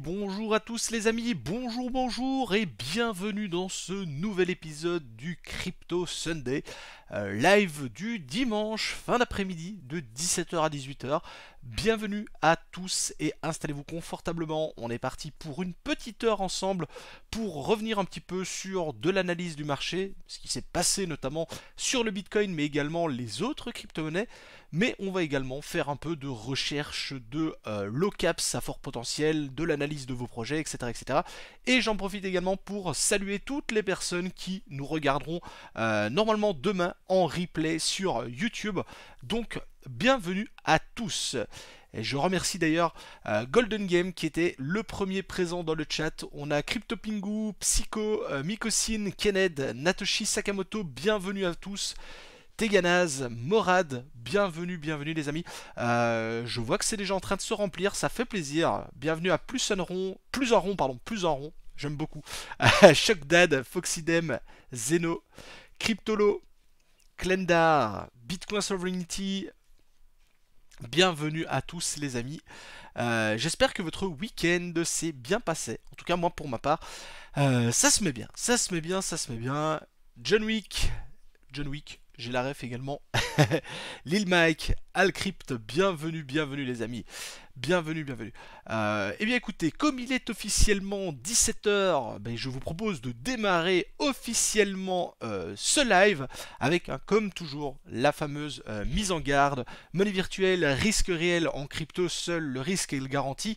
bonjour à tous les amis, bonjour et bienvenue dans ce nouvel épisode du Crypto Sunday, live du dimanche fin d'après-midi de 17h à 18h. Bienvenue à tous et installez-vous confortablement, on est parti pour une petite heure ensemble pour revenir un petit peu sur de l'analyse du marché, ce qui s'est passé notamment sur le Bitcoin mais également les autres crypto-monnaies. Mais on va également faire un peu de recherche de low caps à fort potentiel, de l'analyse de vos projets, etc. etc. Et j'en profite également pour saluer toutes les personnes qui nous regarderont normalement demain en replay sur YouTube. Donc bienvenue à tous. Et je remercie d'ailleurs Golden Game qui était le premier présent dans le chat. On a CryptoPingu, Psycho, Mikosin, Kenneth, Natoshi Sakamoto, bienvenue à tous. Teganaz, Morad, bienvenue les amis. Je vois que c'est déjà en train de se remplir, ça fait plaisir. Bienvenue à plus un rond, j'aime beaucoup. Shockdad, Foxydem, Zeno, Cryptolo, Klendar, Bitcoin Sovereignty. Bienvenue à tous les amis. J'espère que votre week-end s'est bien passé. En tout cas moi pour ma part, ça se met bien. John Wick. J'ai la ref également. Lil Mike, Alcrypt, bienvenue les amis. Bienvenue. Eh bien écoutez, comme il est officiellement 17h, je vous propose de démarrer officiellement ce live avec, comme toujours, la fameuse mise en garde. Monnaie virtuelle, risque réel en crypto, seul le risque est le garanti.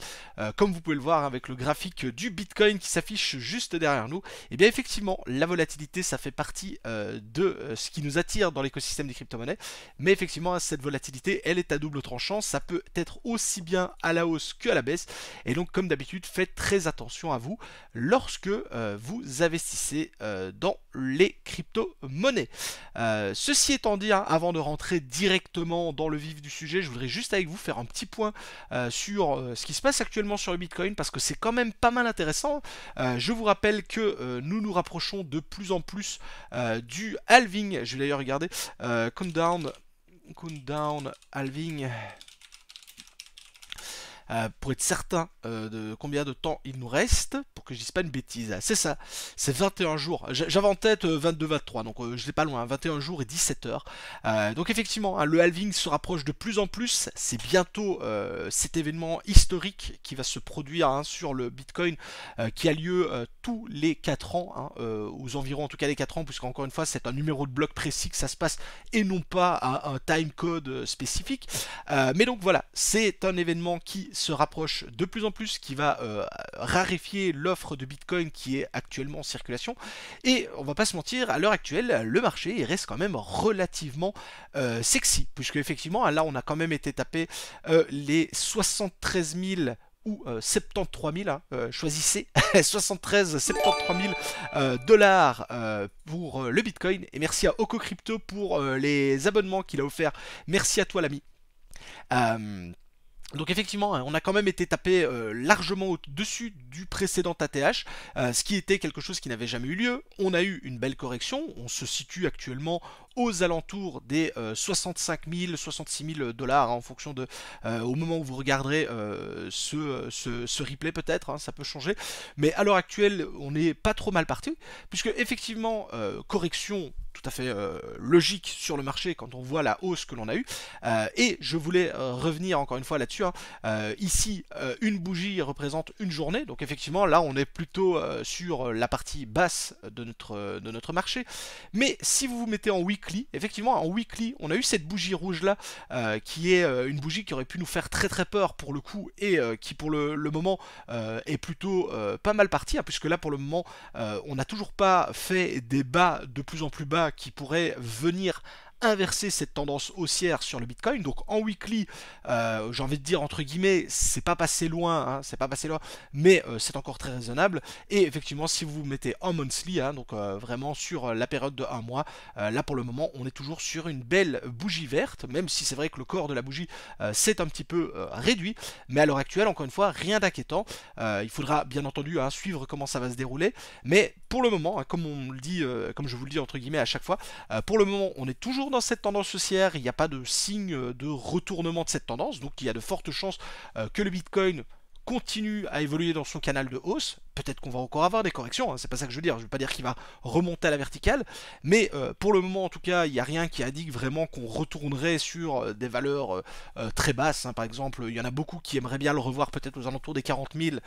Comme vous pouvez le voir avec le graphique du Bitcoin qui s'affiche juste derrière nous. Eh bien effectivement, la volatilité, ça fait partie de ce qui nous attire dans l'écosystème des crypto-monnaies. Mais effectivement, cette volatilité, elle est à double tranchant. Ça peut être aussi bien à la hausse que à la baisse. Et donc, comme d'habitude, faites très attention à vous lorsque vous investissez dans les crypto-monnaies. Ceci étant dit, avant de rentrer directement dans le vif du sujet, je voudrais juste avec vous faire un petit point sur ce qui se passe actuellement sur le Bitcoin parce que c'est quand même pas mal intéressant. Je vous rappelle que nous nous rapprochons de plus en plus du halving. Je vais d'ailleurs regarder countdown halving. Pour être certain de combien de temps il nous reste, pour que je dise pas une bêtise. C'est ça, c'est 21 jours. J'avais en tête 22-23, donc je n'ai pas loin, 21 jours et 17 heures. Donc effectivement, le halving se rapproche de plus en plus. C'est bientôt cet événement historique qui va se produire sur le Bitcoin, qui a lieu tous les 4 ans, aux environs en tout cas les 4 ans, puisqu'encore une fois, c'est un numéro de bloc précis que ça se passe, et non pas à un timecode spécifique. Mais donc voilà, c'est un événement qui se rapproche de plus en plus, qui va raréfier l'offre de Bitcoin qui est actuellement en circulation. Et on va pas se mentir, à l'heure actuelle, le marché il reste quand même relativement sexy, puisque effectivement, là on a quand même été taper les 73 000 ou 73 000, choisissez 73 73 000 dollars pour le Bitcoin. Et merci à Oko Crypto pour les abonnements qu'il a offert. Merci à toi l'ami. Donc effectivement, on a quand même été tapé largement au-dessus du précédent ATH, ce qui était quelque chose qui n'avait jamais eu lieu. On a eu une belle correction, on se situe actuellement aux alentours des 65 000, 66 000 dollars en fonction de au moment où vous regarderez ce replay peut-être, ça peut changer. Mais à l'heure actuelle, on n'est pas trop mal parti, puisque effectivement, correction tout à fait logique sur le marché quand on voit la hausse que l'on a eue. Et je voulais revenir encore une fois là-dessus. Ici, une bougie représente une journée. Donc effectivement, là, on est plutôt sur la partie basse de notre marché. Mais si vous vous mettez en weekly, effectivement, en weekly, on a eu cette bougie rouge-là, qui est une bougie qui aurait pu nous faire très très peur pour le coup, et qui pour le moment est plutôt pas mal partie, puisque là, pour le moment, on n'a toujours pas fait des bas de plus en plus bas qui pourrait venir inverser cette tendance haussière sur le Bitcoin. Donc en weekly, j'ai envie de dire entre guillemets, c'est pas passé loin, mais c'est encore très raisonnable. Et effectivement, si vous vous mettez en monthly, donc vraiment sur la période de un mois, là pour le moment, on est toujours sur une belle bougie verte, même si c'est vrai que le corps de la bougie s'est un petit peu réduit, mais à l'heure actuelle, encore une fois, rien d'inquiétant. Il faudra bien entendu suivre comment ça va se dérouler, mais pour le moment, comme on le dit, comme je vous le dis entre guillemets à chaque fois, pour le moment, on est toujours dans cette tendance haussière, il n'y a pas de signe de retournement de cette tendance, donc il y a de fortes chances que le Bitcoin continue à évoluer dans son canal de hausse. Peut-être qu'on va encore avoir des corrections, hein, c'est pas ça que je veux dire. Je veux pas dire qu'il va remonter à la verticale, mais pour le moment en tout cas, il n'y a rien qui indique vraiment qu'on retournerait sur des valeurs très basses, hein. Par exemple, il y en a beaucoup qui aimeraient bien le revoir peut-être aux alentours des 40 000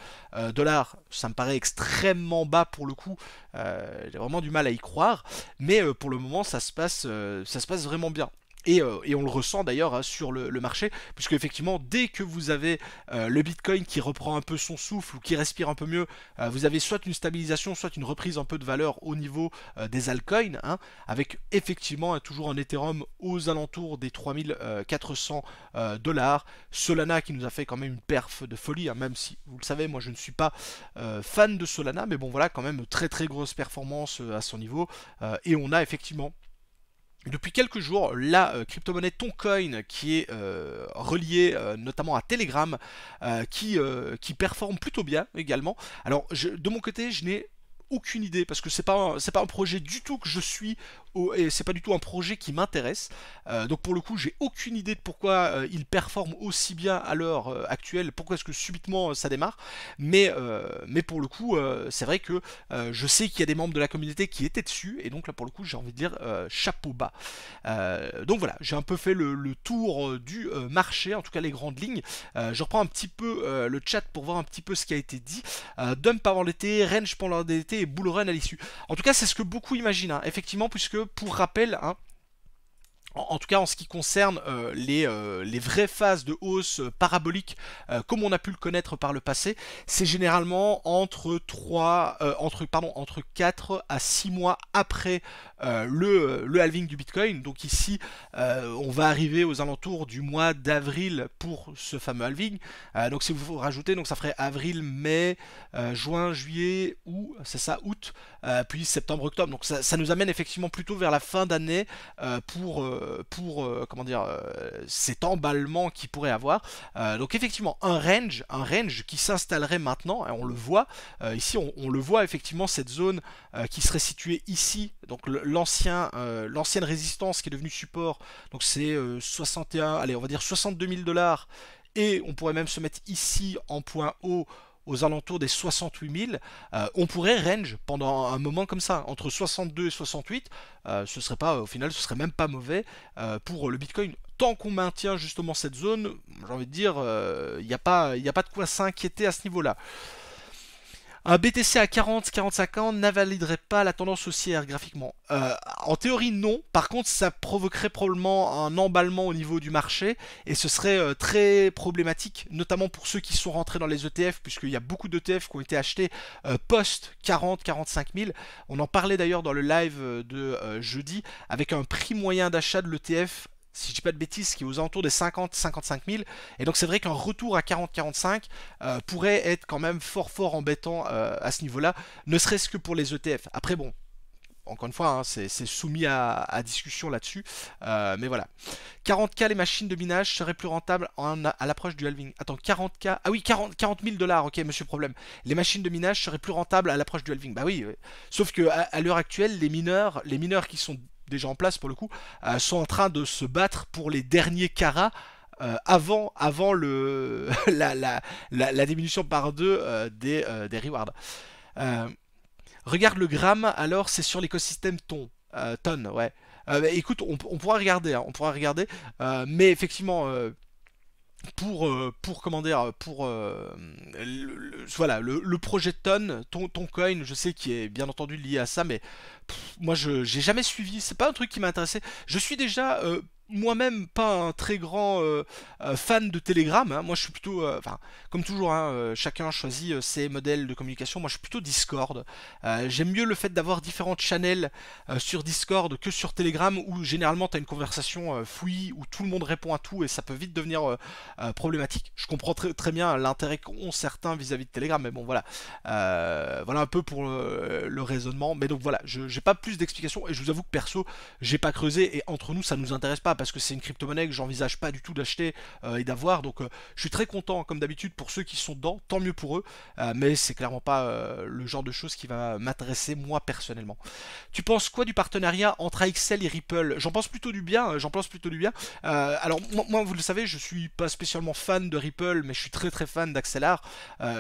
dollars. Ça me paraît extrêmement bas pour le coup. J'ai vraiment du mal à y croire, mais pour le moment ça se passe vraiment bien. Et on le ressent d'ailleurs, hein, sur le marché, puisque effectivement dès que vous avez le Bitcoin qui reprend un peu son souffle ou qui respire un peu mieux, vous avez soit une stabilisation, soit une reprise un peu de valeur au niveau des altcoins, hein, avec effectivement toujours un Ethereum aux alentours des 3400 dollars, Solana qui nous a fait quand même une perf de folie, hein, même si vous le savez, moi je ne suis pas fan de Solana, mais bon voilà, quand même très très grosse performance à son niveau, et on a effectivement depuis quelques jours, la crypto-monnaie Toncoin qui est reliée notamment à Telegram, qui performe plutôt bien également. Alors de mon côté, je n'ai aucune idée parce que c'est pas un projet du tout que je suis et c'est pas du tout un projet qui m'intéresse. Donc pour le coup, j'ai aucune idée de pourquoi il performe aussi bien à l'heure actuelle, pourquoi est-ce que subitement ça démarre. Mais pour le coup, c'est vrai que je sais qu'il y a des membres de la communauté qui étaient dessus, et donc là pour le coup, j'ai envie de dire chapeau bas. Donc voilà, j'ai un peu fait le tour du marché, en tout cas les grandes lignes. Je reprends un petit peu le chat pour voir un petit peu ce qui a été dit. Dump avant l'été, range pendant l'été et bull run à l'issue. En tout cas, c'est ce que beaucoup imaginent, hein, effectivement, puisque pour rappel, hein, en tout cas en ce qui concerne les vraies phases de hausse parabolique comme on a pu le connaître par le passé, c'est généralement entre 4 à 6 mois après le halving du Bitcoin. Donc ici on va arriver aux alentours du mois d'avril pour ce fameux halving. Donc si vous rajoutez, donc ça ferait avril, mai, juin, juillet, août, c'est ça, août, puis septembre, octobre. Donc ça nous amène effectivement plutôt vers la fin d'année pour comment dire, cet emballement qu'il pourrait avoir. Donc effectivement un range qui s'installerait maintenant, et on le voit ici, on le voit effectivement, cette zone qui serait située ici, donc l'ancienne résistance qui est devenue support, donc c'est 61, allez on va dire 62 000 dollars, et on pourrait même se mettre ici en point haut aux alentours des 68 000, on pourrait range pendant un moment comme ça, entre 62 et 68, ce serait pas, au final, ce serait même pas mauvais pour le Bitcoin. Tant qu'on maintient justement cette zone, j'ai envie de dire, il n'y a pas de quoi s'inquiéter à ce niveau-là. Un BTC à 40-45 ans n'invaliderait pas la tendance haussière graphiquement. En théorie non, par contre ça provoquerait probablement un emballement au niveau du marché et ce serait très problématique, notamment pour ceux qui sont rentrés dans les ETF, puisqu'il y a beaucoup d'ETF qui ont été achetés post 40-45 000. On en parlait d'ailleurs dans le live de jeudi, avec un prix moyen d'achat de l'ETF, si je dis pas de bêtises, qui est aux alentours des 50-55 000. Et donc c'est vrai qu'un retour à 40-45 pourrait être quand même fort embêtant à ce niveau-là, ne serait-ce que pour les ETF. Après bon, encore une fois, hein, c'est soumis à discussion là-dessus. Mais voilà. 40K, les machines de minage seraient plus rentables à l'approche du halving. Attends, 40K. Ah oui, 40 000 dollars, ok, monsieur problème. Les machines de minage seraient plus rentables à l'approche du halving. Bah oui, oui. Sauf que à l'heure actuelle, les mineurs qui sont déjà en place pour le coup, sont en train de se battre pour les derniers carats avant la diminution par deux des rewards. Regarde le gramme, alors c'est sur l'écosystème tonne, ouais. Écoute, on pourra regarder, hein, mais effectivement, pour comment dire, pour voilà, le projet Toncoin, je sais qu'il est bien entendu lié à ça, mais moi j'ai jamais suivi, c'est pas un truc qui m'a intéressé. Je suis déjà moi-même pas un très grand fan de Telegram, hein. Moi je suis plutôt, enfin comme toujours, hein, chacun choisit ses modèles de communication. Moi je suis plutôt Discord. J'aime mieux le fait d'avoir différentes channels sur Discord que sur Telegram, où généralement tu as une conversation fouillis, où tout le monde répond à tout et ça peut vite devenir problématique. Je comprends très bien l'intérêt qu'ont certains vis-à-vis de Telegram, mais bon voilà, voilà un peu pour le raisonnement. Mais donc voilà, j'ai pas plus d'explications, et je vous avoue que perso j'ai pas creusé, et entre nous ça nous intéresse pas, parce que c'est une crypto-monnaie que j'envisage pas du tout d'acheter et d'avoir. Donc je suis très content comme d'habitude pour ceux qui sont dedans, tant mieux pour eux. Mais c'est clairement pas le genre de choses qui va m'intéresser moi personnellement. Tu penses quoi du partenariat entre AXL et Ripple? J'en pense plutôt du bien, j'en pense plutôt du bien. Alors moi, vous le savez, je suis pas spécialement fan de Ripple, mais je suis très très fan d'Axelar.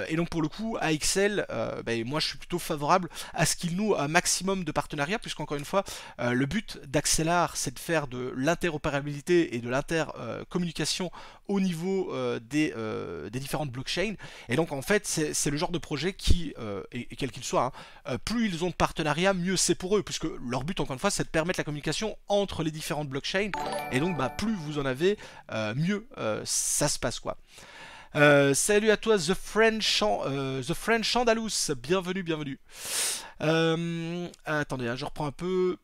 Et donc pour le coup, AXL, ben, moi je suis plutôt favorable à ce qu'il noue un maximum de partenariats, puisqu'encore une fois, le but d'Axelar, c'est de faire de l'interopérabilité et de l'intercommunication au niveau des différentes blockchains. Et donc en fait, c'est le genre de projet qui, et quel qu'il soit, hein, plus ils ont de partenariats, mieux c'est pour eux, puisque leur but, encore une fois, c'est de permettre la communication entre les différentes blockchains. Et donc, bah, plus vous en avez, mieux ça se passe, quoi. Salut à toi, The French Andalous, bienvenue, bienvenue. Attendez, hein, je reprends un peu.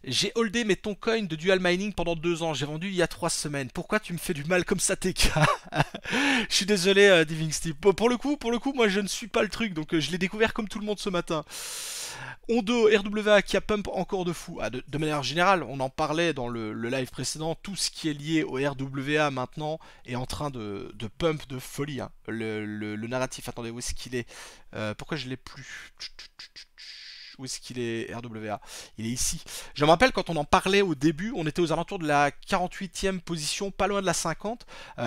J'ai holdé mes toncoins de dual mining pendant 2 ans. J'ai vendu il y a 3 semaines. Pourquoi tu me fais du mal comme ça, TK? Je suis désolé, Diving Steve. Pour le coup, moi je ne suis pas le truc, donc je l'ai découvert comme tout le monde ce matin. Ondo, RWA qui a pump encore de fou. De manière générale, on en parlait dans le live précédent, tout ce qui est lié au RWA maintenant est en train de pump de folie. Hein. Le narratif, attendez, où est-ce qu'il est, pourquoi je l'ai plus? Où est-ce qu'il est, RWA? Il est ici. Je me rappelle quand on en parlait au début, on était aux alentours de la 48e position, pas loin de la 50.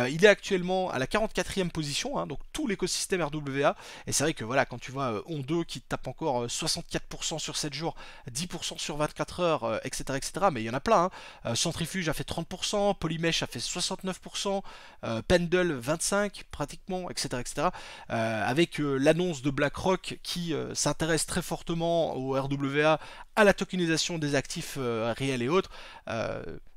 Il est actuellement à la 44e position, hein, donc tout l'écosystème RWA. Et c'est vrai que voilà, quand tu vois Ondo qui tape encore 64% sur 7 jours, 10% sur 24 heures, etc., etc. Mais il y en a plein. Hein. Centrifuge a fait 30%, Polymesh a fait 69%, Pendle 25% pratiquement, etc., etc. Avec l'annonce de BlackRock qui s'intéresse très fortement au RWA, à la tokenisation des actifs réels et autres,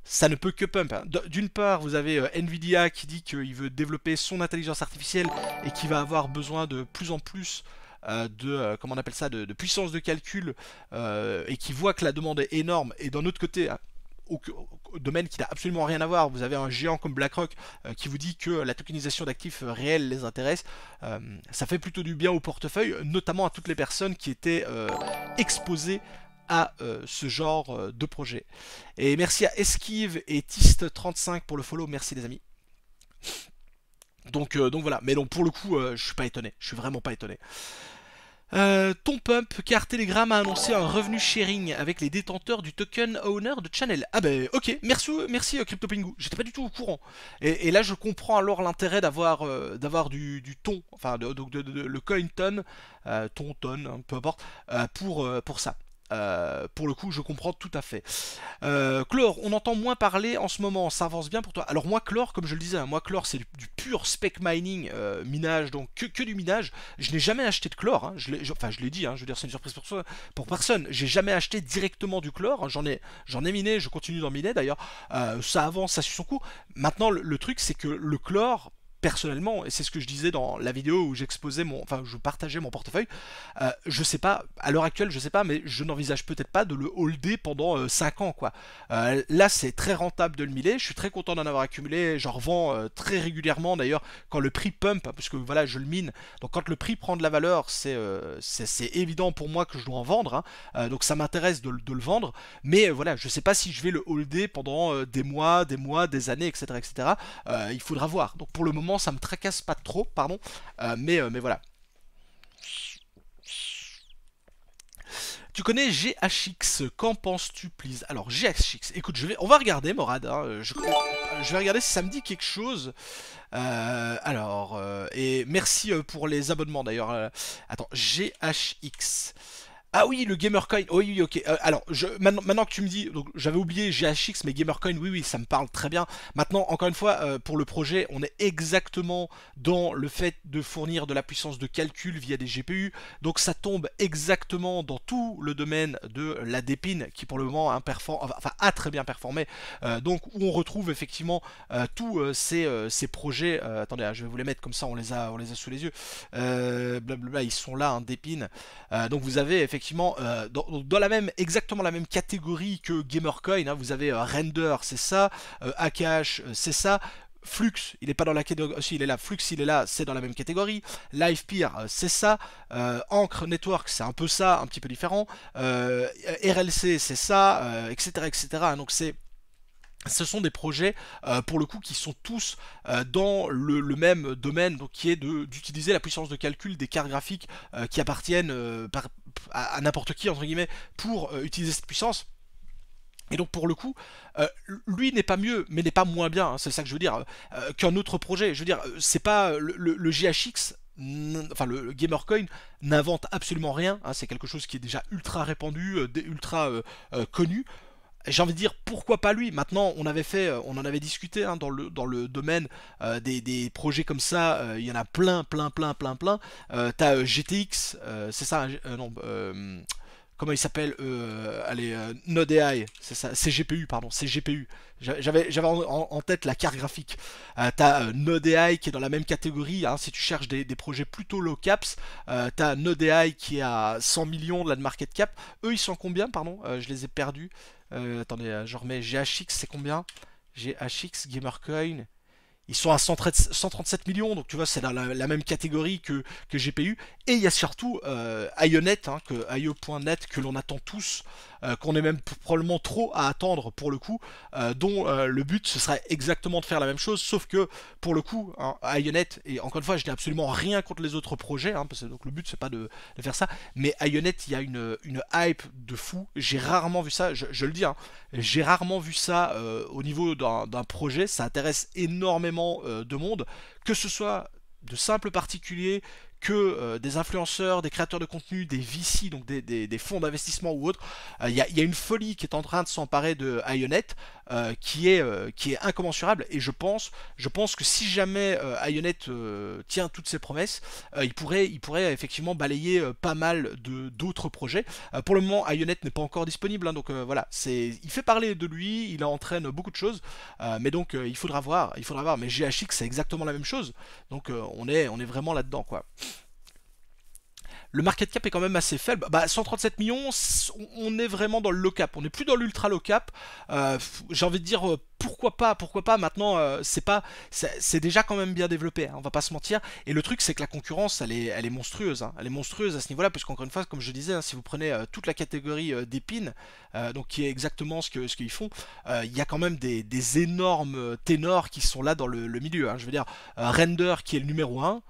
ça ne peut que pump. Hein. D'une part, vous avez Nvidia qui dit qu'il veut développer son intelligence artificielle et qui va avoir besoin de plus en plus comment on appelle ça, de puissance de calcul, et qui voit que la demande est énorme. Et d'un autre côté, hein, au domaine qui n'a absolument rien à voir, vous avez un géant comme BlackRock qui vous dit que la tokenisation d'actifs réels les intéresse. Ça fait plutôt du bien au portefeuille, notamment à toutes les personnes qui étaient exposées à ce genre de projet. Et merci à Esquive et Tist35 pour le follow, merci les amis. Donc voilà, mais donc pour le coup, je suis pas étonné, je suis vraiment pas étonné. Ton pump, car Telegram a annoncé un revenu sharing avec les détenteurs du token owner de Channel. Ah ben ok, merci CryptoPingu, j'étais pas du tout au courant. Et là je comprends alors l'intérêt d'avoir du ton, enfin le coin ton, ton, hein, peu importe, pour ça. Pour le coup, je comprends tout à fait. Chlore, on entend moins parler en ce moment, ça avance bien pour toi. Alors moi, Chlore, comme je le disais, hein, moi Chlore c'est du pur spec mining, minage, donc que du minage. Je n'ai jamais acheté de Chlore, hein. Je l'ai dit, hein, je veux dire c'est une surprise pour personne. J'ai jamais acheté directement du Chlore, hein. J'en ai miné, je continue d'en miner d'ailleurs. Ça avance, ça suit son coup. Maintenant, le truc c'est que le Chlore, personnellement, et c'est ce que je disais dans la vidéo où j'exposais je partageais mon portefeuille, je sais pas, à l'heure actuelle, je sais pas, mais je n'envisage peut-être pas de le holder pendant 5 ans, quoi. Là, c'est très rentable de le miner, je suis très content d'en avoir accumulé, j'en revends très régulièrement, d'ailleurs, quand le prix pump, parce que voilà, je le mine, donc quand le prix prend de la valeur, c'est évident pour moi que je dois en vendre, hein. Donc ça m'intéresse de le vendre, mais voilà, je sais pas si je vais le holder pendant des mois, des années, etc., etc. Il faudra voir. Donc pour le moment, ça me tracasse pas trop, pardon, mais voilà. Tu connais GHX, qu'en penses-tu, please? Alors GHX, écoute, on va regarder, Morad, hein, je vais regarder si ça me dit quelque chose. Et merci pour les abonnements d'ailleurs. Attends, GHX. Ah oui, le Gamercoin, oui, oui, ok. Alors, maintenant que tu me dis, donc j'avais oublié GHX, mais Gamercoin, oui, oui, ça me parle très bien. Maintenant, encore une fois, pour le projet, on est exactement dans le fait de fournir de la puissance de calcul via des GPU. Donc ça tombe exactement dans tout le domaine de la Dépine, qui pour le moment a très bien performé. Donc où on retrouve effectivement tous ces projets. Attendez, hein, je vais vous les mettre comme ça, on les a sous les yeux. Blablabla, ils sont là, hein, Dépine. Donc vous avez effectivement dans exactement la même catégorie que Gamercoin, hein, vous avez Render, c'est ça, Akash, c'est ça. Flux, il n'est pas dans la catégorie, si il est là, Flux il est là, c'est dans la même catégorie. Livepeer, c'est ça. Ancre Network, c'est un peu ça, un petit peu différent. RLC, c'est ça, etc., etc. Donc c'est ce sont des projets pour le coup qui sont tous dans le même domaine, donc qui est d'utiliser la puissance de calcul des cartes graphiques qui appartiennent à n'importe qui entre guillemets pour utiliser cette puissance. Et donc pour le coup, lui n'est pas mieux, mais n'est pas moins bien, hein, c'est ça que je veux dire, qu'un autre projet. Je veux dire, c'est pas le GHX, enfin le Gamercoin n'invente absolument rien, hein, c'est quelque chose qui est déjà ultra répandu, ultra connu. J'ai envie de dire pourquoi pas lui. Maintenant, on en avait discuté hein, dans le domaine des projets comme ça. Il y en a plein, plein, plein, plein, plein. T'as GTX, c'est ça, non. Comment il s'appelle allez, Node AI, c'est ça, CGPU, pardon, CGPU. J'avais en tête la carte graphique. T'as Node AI qui est dans la même catégorie, hein, si tu cherches des projets plutôt low caps. T'as Node AI qui est à 100 millions de market cap. Eux, ils sont combien, pardon je les ai perdus. Attendez, je remets GHX, c'est combien GHX, Gamercoin. Ils sont à 137 millions, donc tu vois, c'est dans la même catégorie que GPU. Et il y a surtout Ionet, hein, IO.net, que l'on attend tous, qu'on est même probablement trop à attendre pour le coup, dont le but ce serait exactement de faire la même chose, sauf que pour le coup, hein, Ionet, et encore une fois, je n'ai absolument rien contre les autres projets, hein, parce que donc, le but c'est pas de faire ça, mais Ionet, il y a une hype de fou. J'ai rarement vu ça, je le dis, hein, j'ai rarement vu ça au niveau d'un projet. Ça intéresse énormément de monde, que ce soit de simples particuliers, que des influenceurs, des créateurs de contenu, des VC, donc des fonds d'investissement ou autres. Il y a une folie qui est en train de s'emparer de Ionet qui est incommensurable, et je pense que si jamais Ionet tient toutes ses promesses, il pourrait effectivement balayer pas mal d'autres projets. Pour le moment, Ionet n'est pas encore disponible, hein, donc voilà, il fait parler de lui, il entraîne beaucoup de choses, mais donc il faudra voir. Mais GHX c'est exactement la même chose, donc on est vraiment là-dedans quoi. Le market cap est quand même assez faible. Bah, 137 millions, on est vraiment dans le low cap. On n'est plus dans l'ultra low cap. J'ai envie de dire pourquoi pas. Maintenant, c'est déjà quand même bien développé. Hein, on va pas se mentir. Et le truc, c'est que la concurrence, elle est monstrueuse. Hein. Elle est monstrueuse à ce niveau-là, puisqu'encore une fois, comme je disais, hein, si vous prenez toute la catégorie d'épines, donc qui est exactement ce qu'ils font, il y a quand même des énormes ténors qui sont là dans le milieu. Hein. Je veux dire, Render qui est le numéro 1.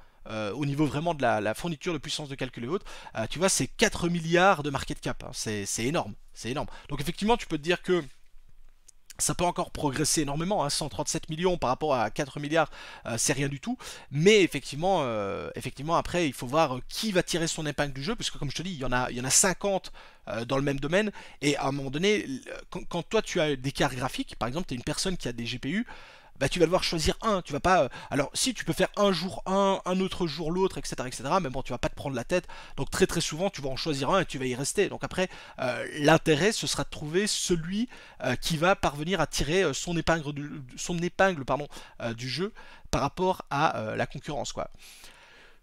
Au niveau vraiment de la fourniture de puissance de calcul et autres, tu vois, c'est 4 milliards de market cap, hein. C'est énorme, c'est énorme. Donc effectivement, tu peux te dire que ça peut encore progresser énormément, hein. 137 millions par rapport à 4 milliards, c'est rien du tout. Mais effectivement, après, il faut voir qui va tirer son épingle du jeu, puisque comme je te dis, il y en a 50 dans le même domaine, et à un moment donné, quand toi tu as des cartes graphiques, par exemple, tu es une personne qui a des GPU, bah tu vas devoir choisir un, tu vas pas... alors si tu peux faire un jour un autre jour l'autre, etc., mais bon, tu vas pas te prendre la tête, donc très très souvent tu vas en choisir un et tu vas y rester. Donc après, l'intérêt ce sera de trouver celui qui va parvenir à tirer son épingle du jeu par rapport à la concurrence quoi.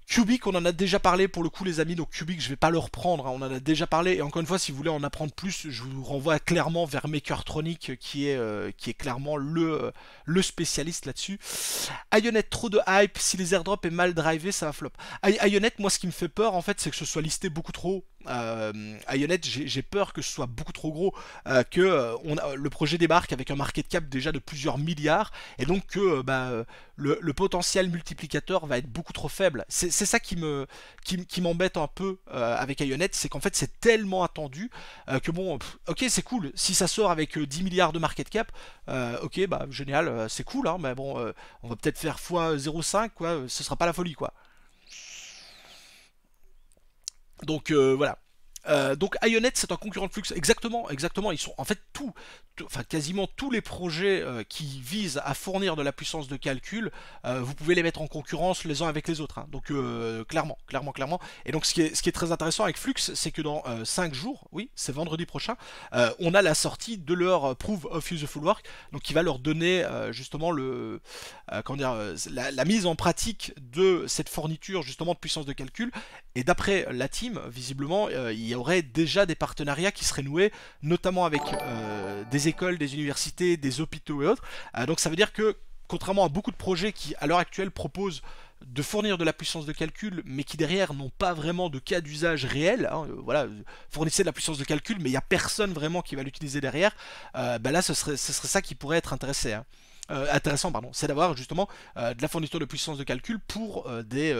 Cubic, on en a déjà parlé pour le coup les amis, donc Cubic je vais pas le reprendre, hein, on en a déjà parlé, et encore une fois si vous voulez en apprendre plus, je vous renvoie clairement vers Makertronic qui est clairement le spécialiste là-dessus. Ionet, trop de hype, si les airdrops est mal drivé ça va flop. Ionet, moi ce qui me fait peur en fait c'est que ce soit listé beaucoup trop. Ionet, j'ai peur que ce soit beaucoup trop gros, que le projet débarque avec un market cap déjà de plusieurs milliards, et donc que le potentiel multiplicateur va être beaucoup trop faible. C'est ça qui m'embête un peu avec Ionet, c'est qu'en fait c'est tellement attendu que bon, ok c'est cool, si ça sort avec 10 milliards de market cap, ok bah génial, c'est cool, hein, mais bon, on va peut-être faire x 0,5 quoi, ce sera pas la folie quoi. Donc voilà. Donc Ionet c'est un concurrent de Flux, exactement, ils sont en fait enfin quasiment tous les projets qui visent à fournir de la puissance de calcul, vous pouvez les mettre en concurrence les uns avec les autres, hein. Donc clairement. Et donc ce qui est très intéressant avec Flux, c'est que dans 5 jours, oui, c'est vendredi prochain, on a la sortie de leur Proof of Useful Work, donc qui va leur donner justement comment dire, la mise en pratique de cette fourniture justement de puissance de calcul. Et d'après la team, visiblement, il y aurait déjà des partenariats qui seraient noués, notamment avec des écoles, des universités, des hôpitaux et autres. Donc ça veut dire que, contrairement à beaucoup de projets qui, à l'heure actuelle, proposent de fournir de la puissance de calcul, mais qui derrière n'ont pas vraiment de cas d'usage réel, hein, voilà, fournissez de la puissance de calcul, mais il n'y a personne vraiment qui va l'utiliser derrière, bah là ce serait ça qui pourrait être intéressant, pardon, c'est d'avoir justement de la fourniture de puissance de calcul pour des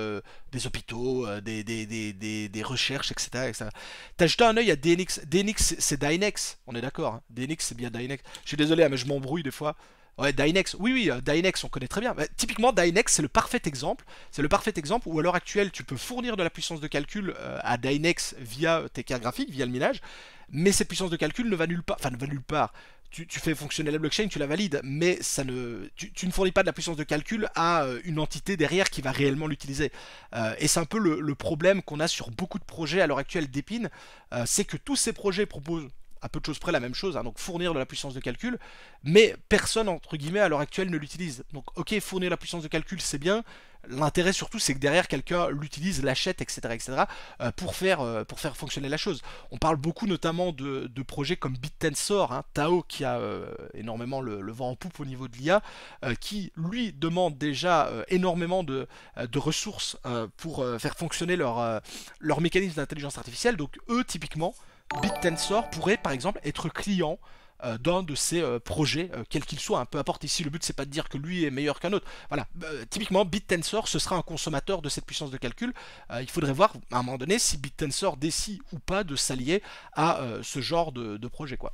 hôpitaux, des recherches, etc. etc. T'as jeté un œil à DNX. DNX, c'est Dynex, on est d'accord, hein. DNX, c'est bien Dynex. Je suis désolé, hein, mais je m'embrouille des fois. Ouais, Dynex, oui, oui, Dynex, on connaît très bien. Bah, typiquement, Dynex, c'est le parfait exemple. C'est le parfait exemple où, à l'heure actuelle, tu peux fournir de la puissance de calcul à Dynex via tes cartes graphiques, via le minage, mais cette puissance de calcul ne va nulle part. Enfin, ne va nulle part. Tu fais fonctionner la blockchain, tu la valides, mais tu ne fournis pas de la puissance de calcul à une entité derrière qui va réellement l'utiliser. Et c'est un peu le problème qu'on a sur beaucoup de projets à l'heure actuelle d'Epine, c'est que tous ces projets proposent à peu de choses près la même chose, hein, donc fournir de la puissance de calcul, mais personne, entre guillemets, à l'heure actuelle ne l'utilise. Donc ok, fournir la puissance de calcul, c'est bien, l'intérêt surtout, c'est que derrière, quelqu'un l'utilise, l'achète, etc., etc., pour faire fonctionner la chose. On parle beaucoup notamment de projets comme BitTensor, hein, Tao, qui a énormément le vent en poupe au niveau de l'IA, qui, lui, demande déjà énormément de ressources pour faire fonctionner leur mécanisme d'intelligence artificielle. Donc eux, typiquement, BitTensor pourrait par exemple être client d'un de ces projets, quel qu'il soit, hein, peu importe. Ici le but c'est pas de dire que lui est meilleur qu'un autre, voilà. Typiquement BitTensor ce sera un consommateur de cette puissance de calcul. Il faudrait voir à un moment donné si BitTensor décide ou pas de s'allier à ce genre de projet, quoi.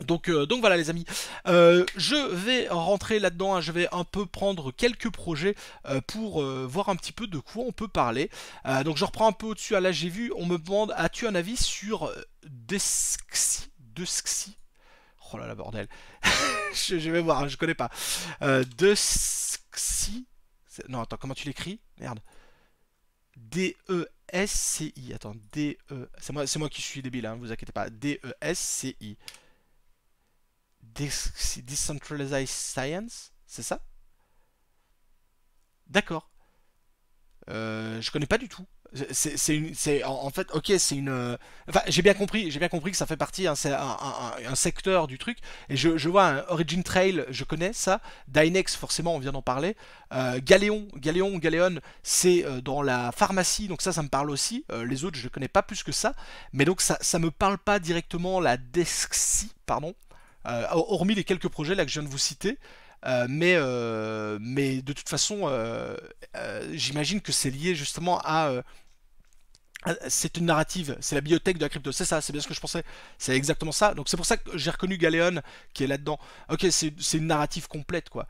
Donc voilà les amis, je vais rentrer là-dedans, hein, je vais un peu prendre quelques projets pour voir un petit peu de quoi on peut parler. Donc je reprends un peu au-dessus, là j'ai vu, on me demande, as-tu un avis sur Dexxi? Oh là là bordel, je vais voir, hein, je connais pas. Dexxi, non attends, comment tu l'écris? Merde. D-E-S-C-I, attends, D-E, c'est moi qui suis débile, hein, vous inquiétez pas, D-E-S-C-I. Decentralized Science, c'est ça? D'accord. Je connais pas du tout. En fait, ok, c'est une. Enfin, j'ai bien compris que ça fait partie, hein, c'est un secteur du truc. Et je vois un Origin Trail, je connais ça. Dynex, forcément, on vient d'en parler. Galéon, c'est dans la pharmacie, donc ça me parle aussi. Les autres, je connais pas plus que ça. Mais donc, ça me parle pas directement la Dexi, pardon. Hormis les quelques projets là que je viens de vous citer. Mais de toute façon, j'imagine que c'est lié justement c'est une narrative, c'est la bibliothèque de la crypto, c'est ça, c'est bien ce que je pensais, c'est exactement ça. Donc c'est pour ça que j'ai reconnu Galéon qui est là-dedans. Ok, c'est une narrative complète quoi.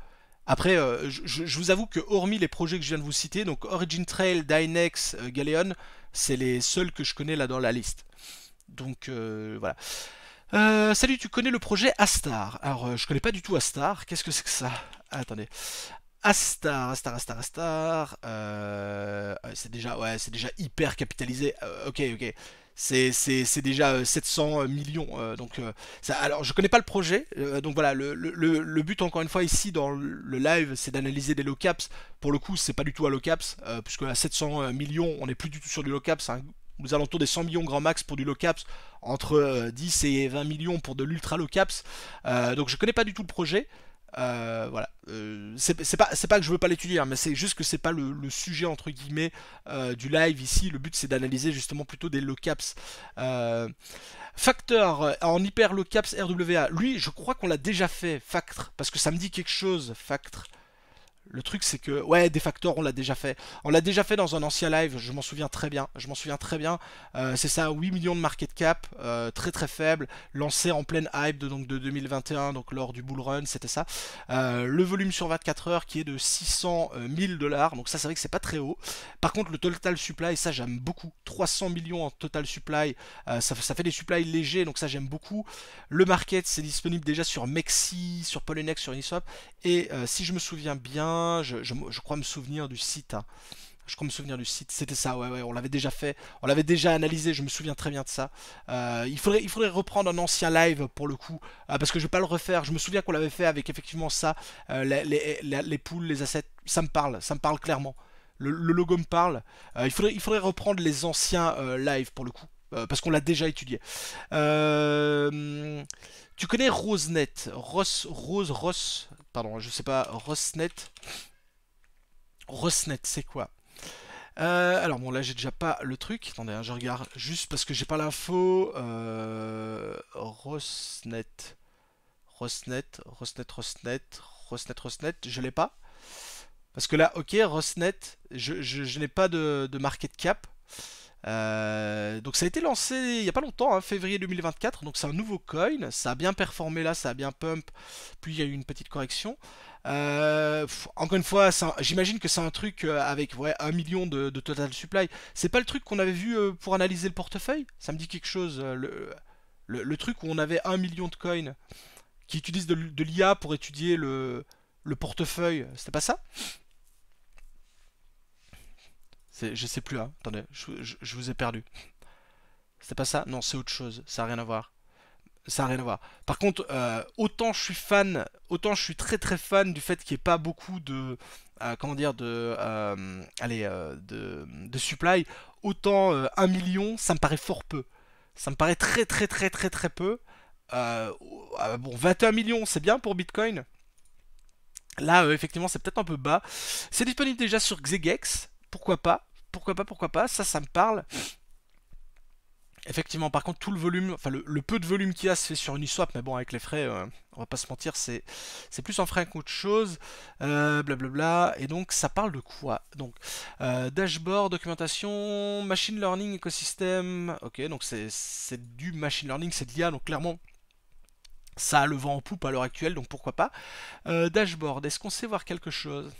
Après, je vous avoue que hormis les projets que je viens de vous citer, donc Origin Trail, Dynex, Galéon, c'est les seuls que je connais là dans la liste. Donc voilà. Salut, tu connais le projet Astar? Alors, je connais pas du tout Astar. Qu'est-ce que c'est que ça? Ah, attendez. Astar. Ouais, c'est déjà hyper capitalisé. Ok, ok. C'est déjà 700 millions. Alors, je connais pas le projet. Donc voilà, le but encore une fois ici dans le live, c'est d'analyser des low caps. Pour le coup, c'est pas du tout à low caps, puisque à 700 millions, on n'est plus du tout sur du low caps, hein, aux alentours des 100 millions grand max pour du low caps, entre 10 et 20 millions pour de l'ultra low caps. Donc je connais pas du tout le projet. Voilà. C'est pas que je veux pas l'étudier, hein, mais c'est juste que c'est pas le sujet entre guillemets du live ici. Le but c'est d'analyser justement plutôt des low caps. Factor en hyper low caps RWA. Lui, je crois qu'on l'a déjà fait, Factor, parce que ça me dit quelque chose, Factor. Le truc c'est que, ouais, des facteurs on l'a déjà fait. On l'a déjà fait dans un ancien live, je m'en souviens très bien. C'est ça, 8 millions de market cap, très très faible, lancé en pleine hype de 2021, donc lors du bull run, c'était ça. Le volume sur 24 heures qui est de 600 000 dollars, donc ça c'est vrai que c'est pas très haut. Par contre le total supply, ça j'aime beaucoup. 300 millions en total supply, ça fait des supplies légers, donc ça j'aime beaucoup. Le market c'est disponible déjà sur Mexi, sur Polynex, sur Uniswap. Et si je me souviens bien, je crois me souvenir du site, hein. Je crois me souvenir du site, c'était ça, ouais, on l'avait déjà fait, on l'avait déjà analysé, je me souviens très bien de ça. Il faudrait reprendre un ancien live pour le coup, parce que je vais pas le refaire. Je me souviens qu'on l'avait fait avec effectivement ça, les poules, les assets, ça me parle clairement. Le logo me parle. Il faudrait reprendre les anciens lives pour le coup, parce qu'on l'a déjà étudié. Tu connais RoseNet, Rose, pardon, je sais pas, RoseNet. Rosnet, c'est quoi? Alors bon, là j'ai déjà pas le truc. Attendez, hein, je regarde juste parce que j'ai pas l'info. Rosnet, Rosnet, Rosnet, Rosnet, Rosnet, Rosnet, je l'ai pas. Parce que là, ok, Rosnet, je n'ai pas de market cap. Donc ça a été lancé il y a pas longtemps, hein, février 2024. Donc c'est un nouveau coin. Ça a bien performé là, ça a bien pump. Puis il y a eu une petite correction. Encore une fois, j'imagine que c'est un truc avec ouais, 1 million de total supply. C'est pas le truc qu'on avait vu pour analyser le portefeuille? Ça me dit quelque chose. Le truc où on avait 1 million de coins qui utilisent de l'IA pour étudier le portefeuille. C'était pas ça? Je sais plus, hein. Attendez, je vous ai perdu. C'était pas ça? Non, c'est autre chose. Ça a rien à voir. Ça a rien à voir. Par contre, autant je suis fan, autant je suis très très fan du fait qu'il n'y ait pas beaucoup de, comment dire, de supply, autant 1 million, ça me paraît fort peu. Ça me paraît très très très très très peu. Euh, bon, 21 millions, c'est bien pour Bitcoin. Là, effectivement, c'est peut-être un peu bas. C'est disponible déjà sur Xegex. Pourquoi pas? Pourquoi pas? Pourquoi pas? Ça me parle. Effectivement, par contre, tout le volume, enfin le peu de volume qu'il y a se fait sur Uniswap, mais bon, avec les frais, on va pas se mentir, c'est plus en frais qu'autre chose. Blablabla. Et donc, ça parle de quoi? Donc, dashboard, documentation, machine learning, écosystème. Ok, donc c'est du machine learning, c'est de l'IA, donc clairement. Ça a le vent en poupe à l'heure actuelle, donc pourquoi pas. Dashboard, est-ce qu'on sait voir quelque chose?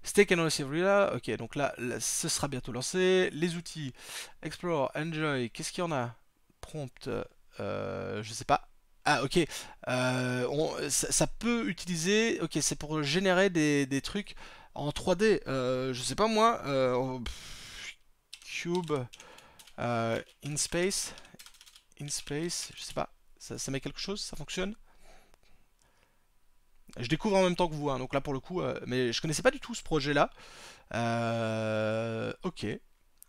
Stake and Receive Real, ok, donc là, ce sera bientôt lancé. Les outils, Explore, Enjoy, qu'est-ce qu'il y en a? Prompt, je sais pas. Ah, ok, ça peut utiliser, ok, c'est pour générer des trucs en 3D. Je sais pas moi, Cube, InSpace, InSpace, je sais pas, ça met quelque chose, ça fonctionne? Je découvre en même temps que vous, hein, donc là pour le coup, mais je connaissais pas du tout ce projet-là. Ok.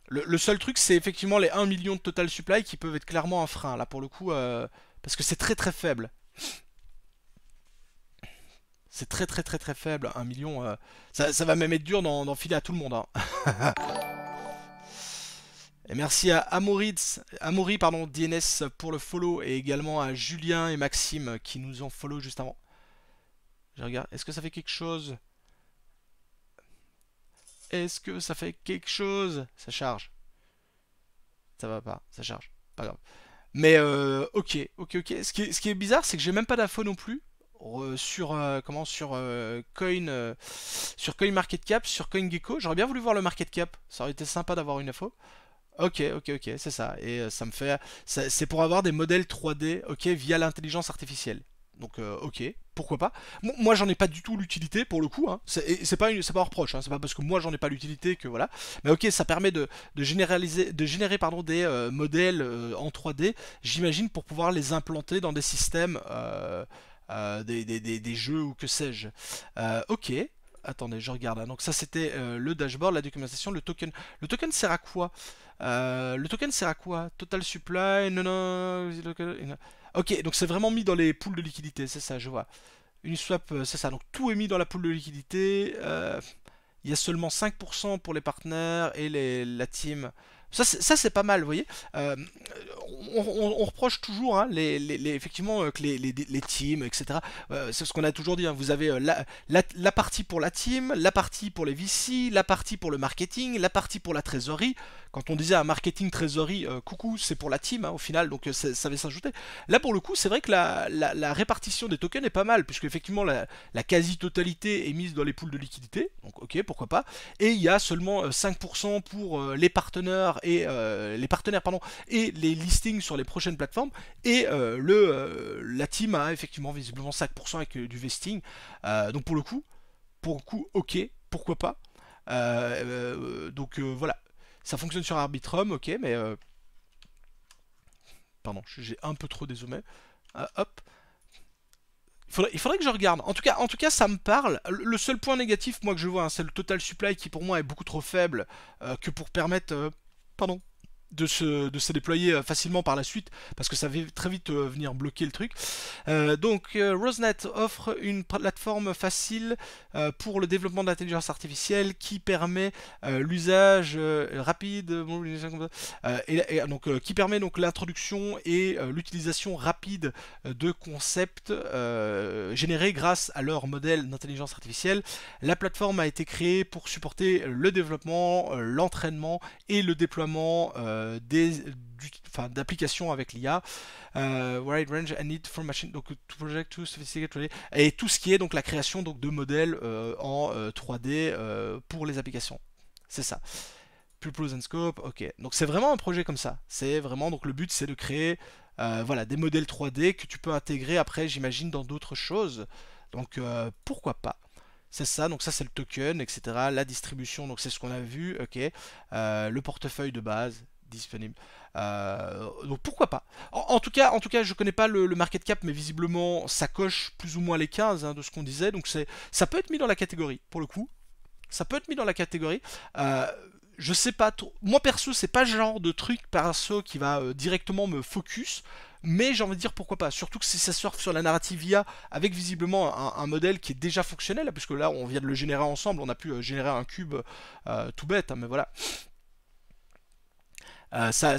Le seul truc, c'est effectivement les 1 million de total supply qui peuvent être clairement un frein, là pour le coup, parce que c'est très très faible. C'est très très très très faible, 1 million. Ça va même être dur d'en filer à tout le monde, hein. Et merci à Amaury, pardon, DNS pour le follow, et également à Julien et Maxime qui nous ont follow juste avant. Je regarde, est-ce que ça fait quelque chose? Est-ce que ça fait quelque chose? Ça charge. Ça va pas, ça charge. Pas grave. Mais ok, ok, ok. Ce qui est bizarre, c'est que j'ai même pas d'infos non plus sur comment sur Coin Market Cap, sur CoinGecko. J'aurais bien voulu voir le market cap. Ça aurait été sympa d'avoir une info. Ok, ok, ok, c'est ça. Et ça me fait, c'est pour avoir des modèles 3D, ok, via l'intelligence artificielle. Donc, ok, pourquoi pas. Moi, j'en ai pas du tout l'utilité pour le coup, hein. C'est pas c'est pas un reproche, hein. C'est pas parce que moi j'en ai pas l'utilité que voilà. Mais ok, ça permet de généraliser, de générer pardon des modèles en 3D. J'imagine pour pouvoir les implanter dans des systèmes, des jeux ou que sais-je. Ok. Attendez, je regarde, hein. Donc ça c'était le dashboard, la documentation, le token. Le token sert à quoi? Le token sert à quoi? Total supply, non, non. Ok, donc c'est vraiment mis dans les pools de liquidité, c'est ça, je vois. Uniswap, c'est ça. Donc tout est mis dans la pool de liquidité. Il y a seulement 5% pour les partenaires et la team. Ça c'est pas mal, vous voyez. On reproche toujours hein, effectivement que les teams, etc. C'est ce qu'on a toujours dit. Hein. Vous avez la partie pour la team, la partie pour les VC, la partie pour le marketing, la partie pour la trésorerie. Quand on disait un marketing trésorerie, coucou, c'est pour la team hein, au final, donc ça va s'ajouter. Là pour le coup, c'est vrai que la répartition des tokens est pas mal, puisque effectivement la quasi-totalité est mise dans les pools de liquidité. Donc ok, pourquoi pas. Et il y a seulement 5% pour les partenaires et pardon et les listings sur les prochaines plateformes et la team a effectivement visiblement 5% avec du vesting. Donc pour le coup ok, pourquoi pas. Donc voilà, ça fonctionne sur Arbitrum, ok, mais pardon, j'ai un peu trop dézoomé. Hop. Il faudrait que je regarde. En tout cas, ça me parle. Le seul point négatif, moi, que je vois, hein, c'est le total supply qui, pour moi, est beaucoup trop faible que pour permettre, pardon, de se déployer facilement par la suite, parce que ça va très vite venir bloquer le truc. Rosenet offre une plateforme facile pour le développement de l'intelligence artificielle qui permet l'usage rapide, qui permet donc l'introduction et l'utilisation rapide de concepts générés grâce à leur modèle d'intelligence artificielle. La plateforme a été créée pour supporter le développement, l'entraînement et le déploiement d'applications avec l'IA. Wide range and need for machine, donc to project to sophisticate, et tout ce qui est donc la création donc de modèles en 3D pour les applications. C'est ça. Purpose and scope, ok. Donc c'est vraiment un projet comme ça. C'est vraiment donc le but c'est de créer voilà des modèles 3D que tu peux intégrer après j'imagine dans d'autres choses. Donc pourquoi pas. C'est ça, donc ça c'est le token, etc. La distribution, donc c'est ce qu'on a vu, ok. Le portefeuille de base disponible. Donc pourquoi pas. En tout cas, je connais pas le market cap, mais visiblement ça coche plus ou moins les 15 hein, de ce qu'on disait. Donc ça peut être mis dans la catégorie, pour le coup. Ça peut être mis dans la catégorie. Je sais pas trop. Moi perso, c'est pas le genre de truc perso qui va directement me focus. Mais j'ai envie de dire pourquoi pas. Surtout que si ça surfe sur la narrative IA avec visiblement un modèle qui est déjà fonctionnel, puisque là on vient de le générer ensemble, on a pu générer un cube tout bête, hein, mais voilà. Ça.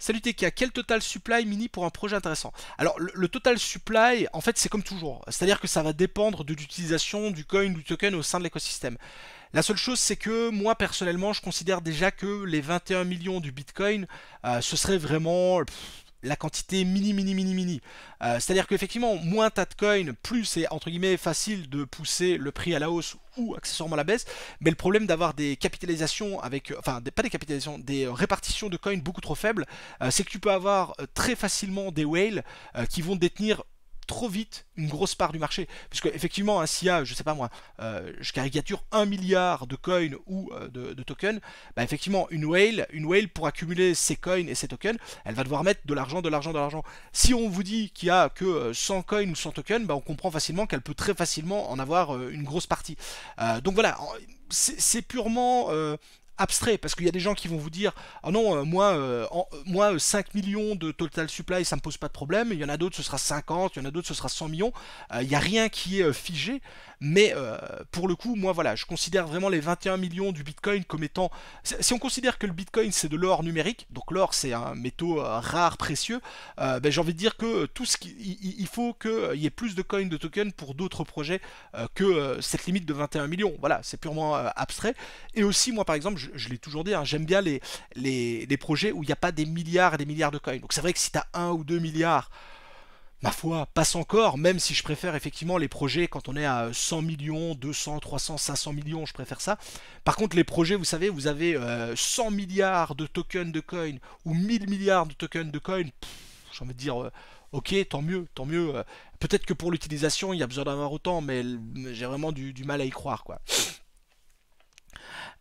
Salut TK, quel total supply mini pour un projet intéressant? Alors le total supply, en fait c'est comme toujours, c'est-à-dire que ça va dépendre de l'utilisation du coin, du token au sein de l'écosystème. La seule chose c'est que moi personnellement je considère déjà que les 21 millions du Bitcoin, ce serait vraiment la quantité mini. C'est-à-dire qu'effectivement, moins t'as de coins, plus c'est entre guillemets facile de pousser le prix à la hausse ou accessoirement à la baisse. Mais le problème d'avoir des capitalisations avec, enfin pas des capitalisations, des répartitions de coins beaucoup trop faibles, c'est que tu peux avoir très facilement des whales qui vont détenir trop vite une grosse part du marché. Puisque effectivement, hein, s'il y a, je sais pas moi, je caricature 1 milliard de coins ou de tokens, bah effectivement, une whale pour accumuler ses coins et ses tokens, elle va devoir mettre de l'argent. Si on vous dit qu'il y a que 100 coins ou 100 tokens, bah on comprend facilement qu'elle peut très facilement en avoir une grosse partie. Donc voilà, c'est purement abstrait, parce qu'il y a des gens qui vont vous dire ah non moi 5 millions de total supply ça me pose pas de problème, il y en a d'autres ce sera 50, il y en a d'autres ce sera 100 millions, il n'y a rien qui est figé, mais pour le coup moi voilà je considère vraiment les 21 millions du Bitcoin comme étant, si on considère que le Bitcoin c'est de l'or numérique, donc l'or c'est un métaux rare précieux, ben, j'ai envie de dire que tout ce qui, il faut qu'il y ait plus de coins de tokens pour d'autres projets que cette limite de 21 millions, voilà c'est purement abstrait. Et aussi moi par exemple je l'ai toujours dit, hein, j'aime bien les projets où il n'y a pas des milliards et des milliards de coins. Donc c'est vrai que si tu as 1 ou 2 milliards, ma foi, passe encore, même si je préfère effectivement les projets quand on est à 100 millions, 200, 300, 500 millions, je préfère ça. Par contre les projets, vous savez, vous avez 100 milliards de tokens de coins ou 1000 milliards de tokens de coins, j'ai envie de dire ok, tant mieux, tant mieux. Peut-être que pour l'utilisation il y a besoin d'avoir autant, mais j'ai vraiment du mal à y croire quoi.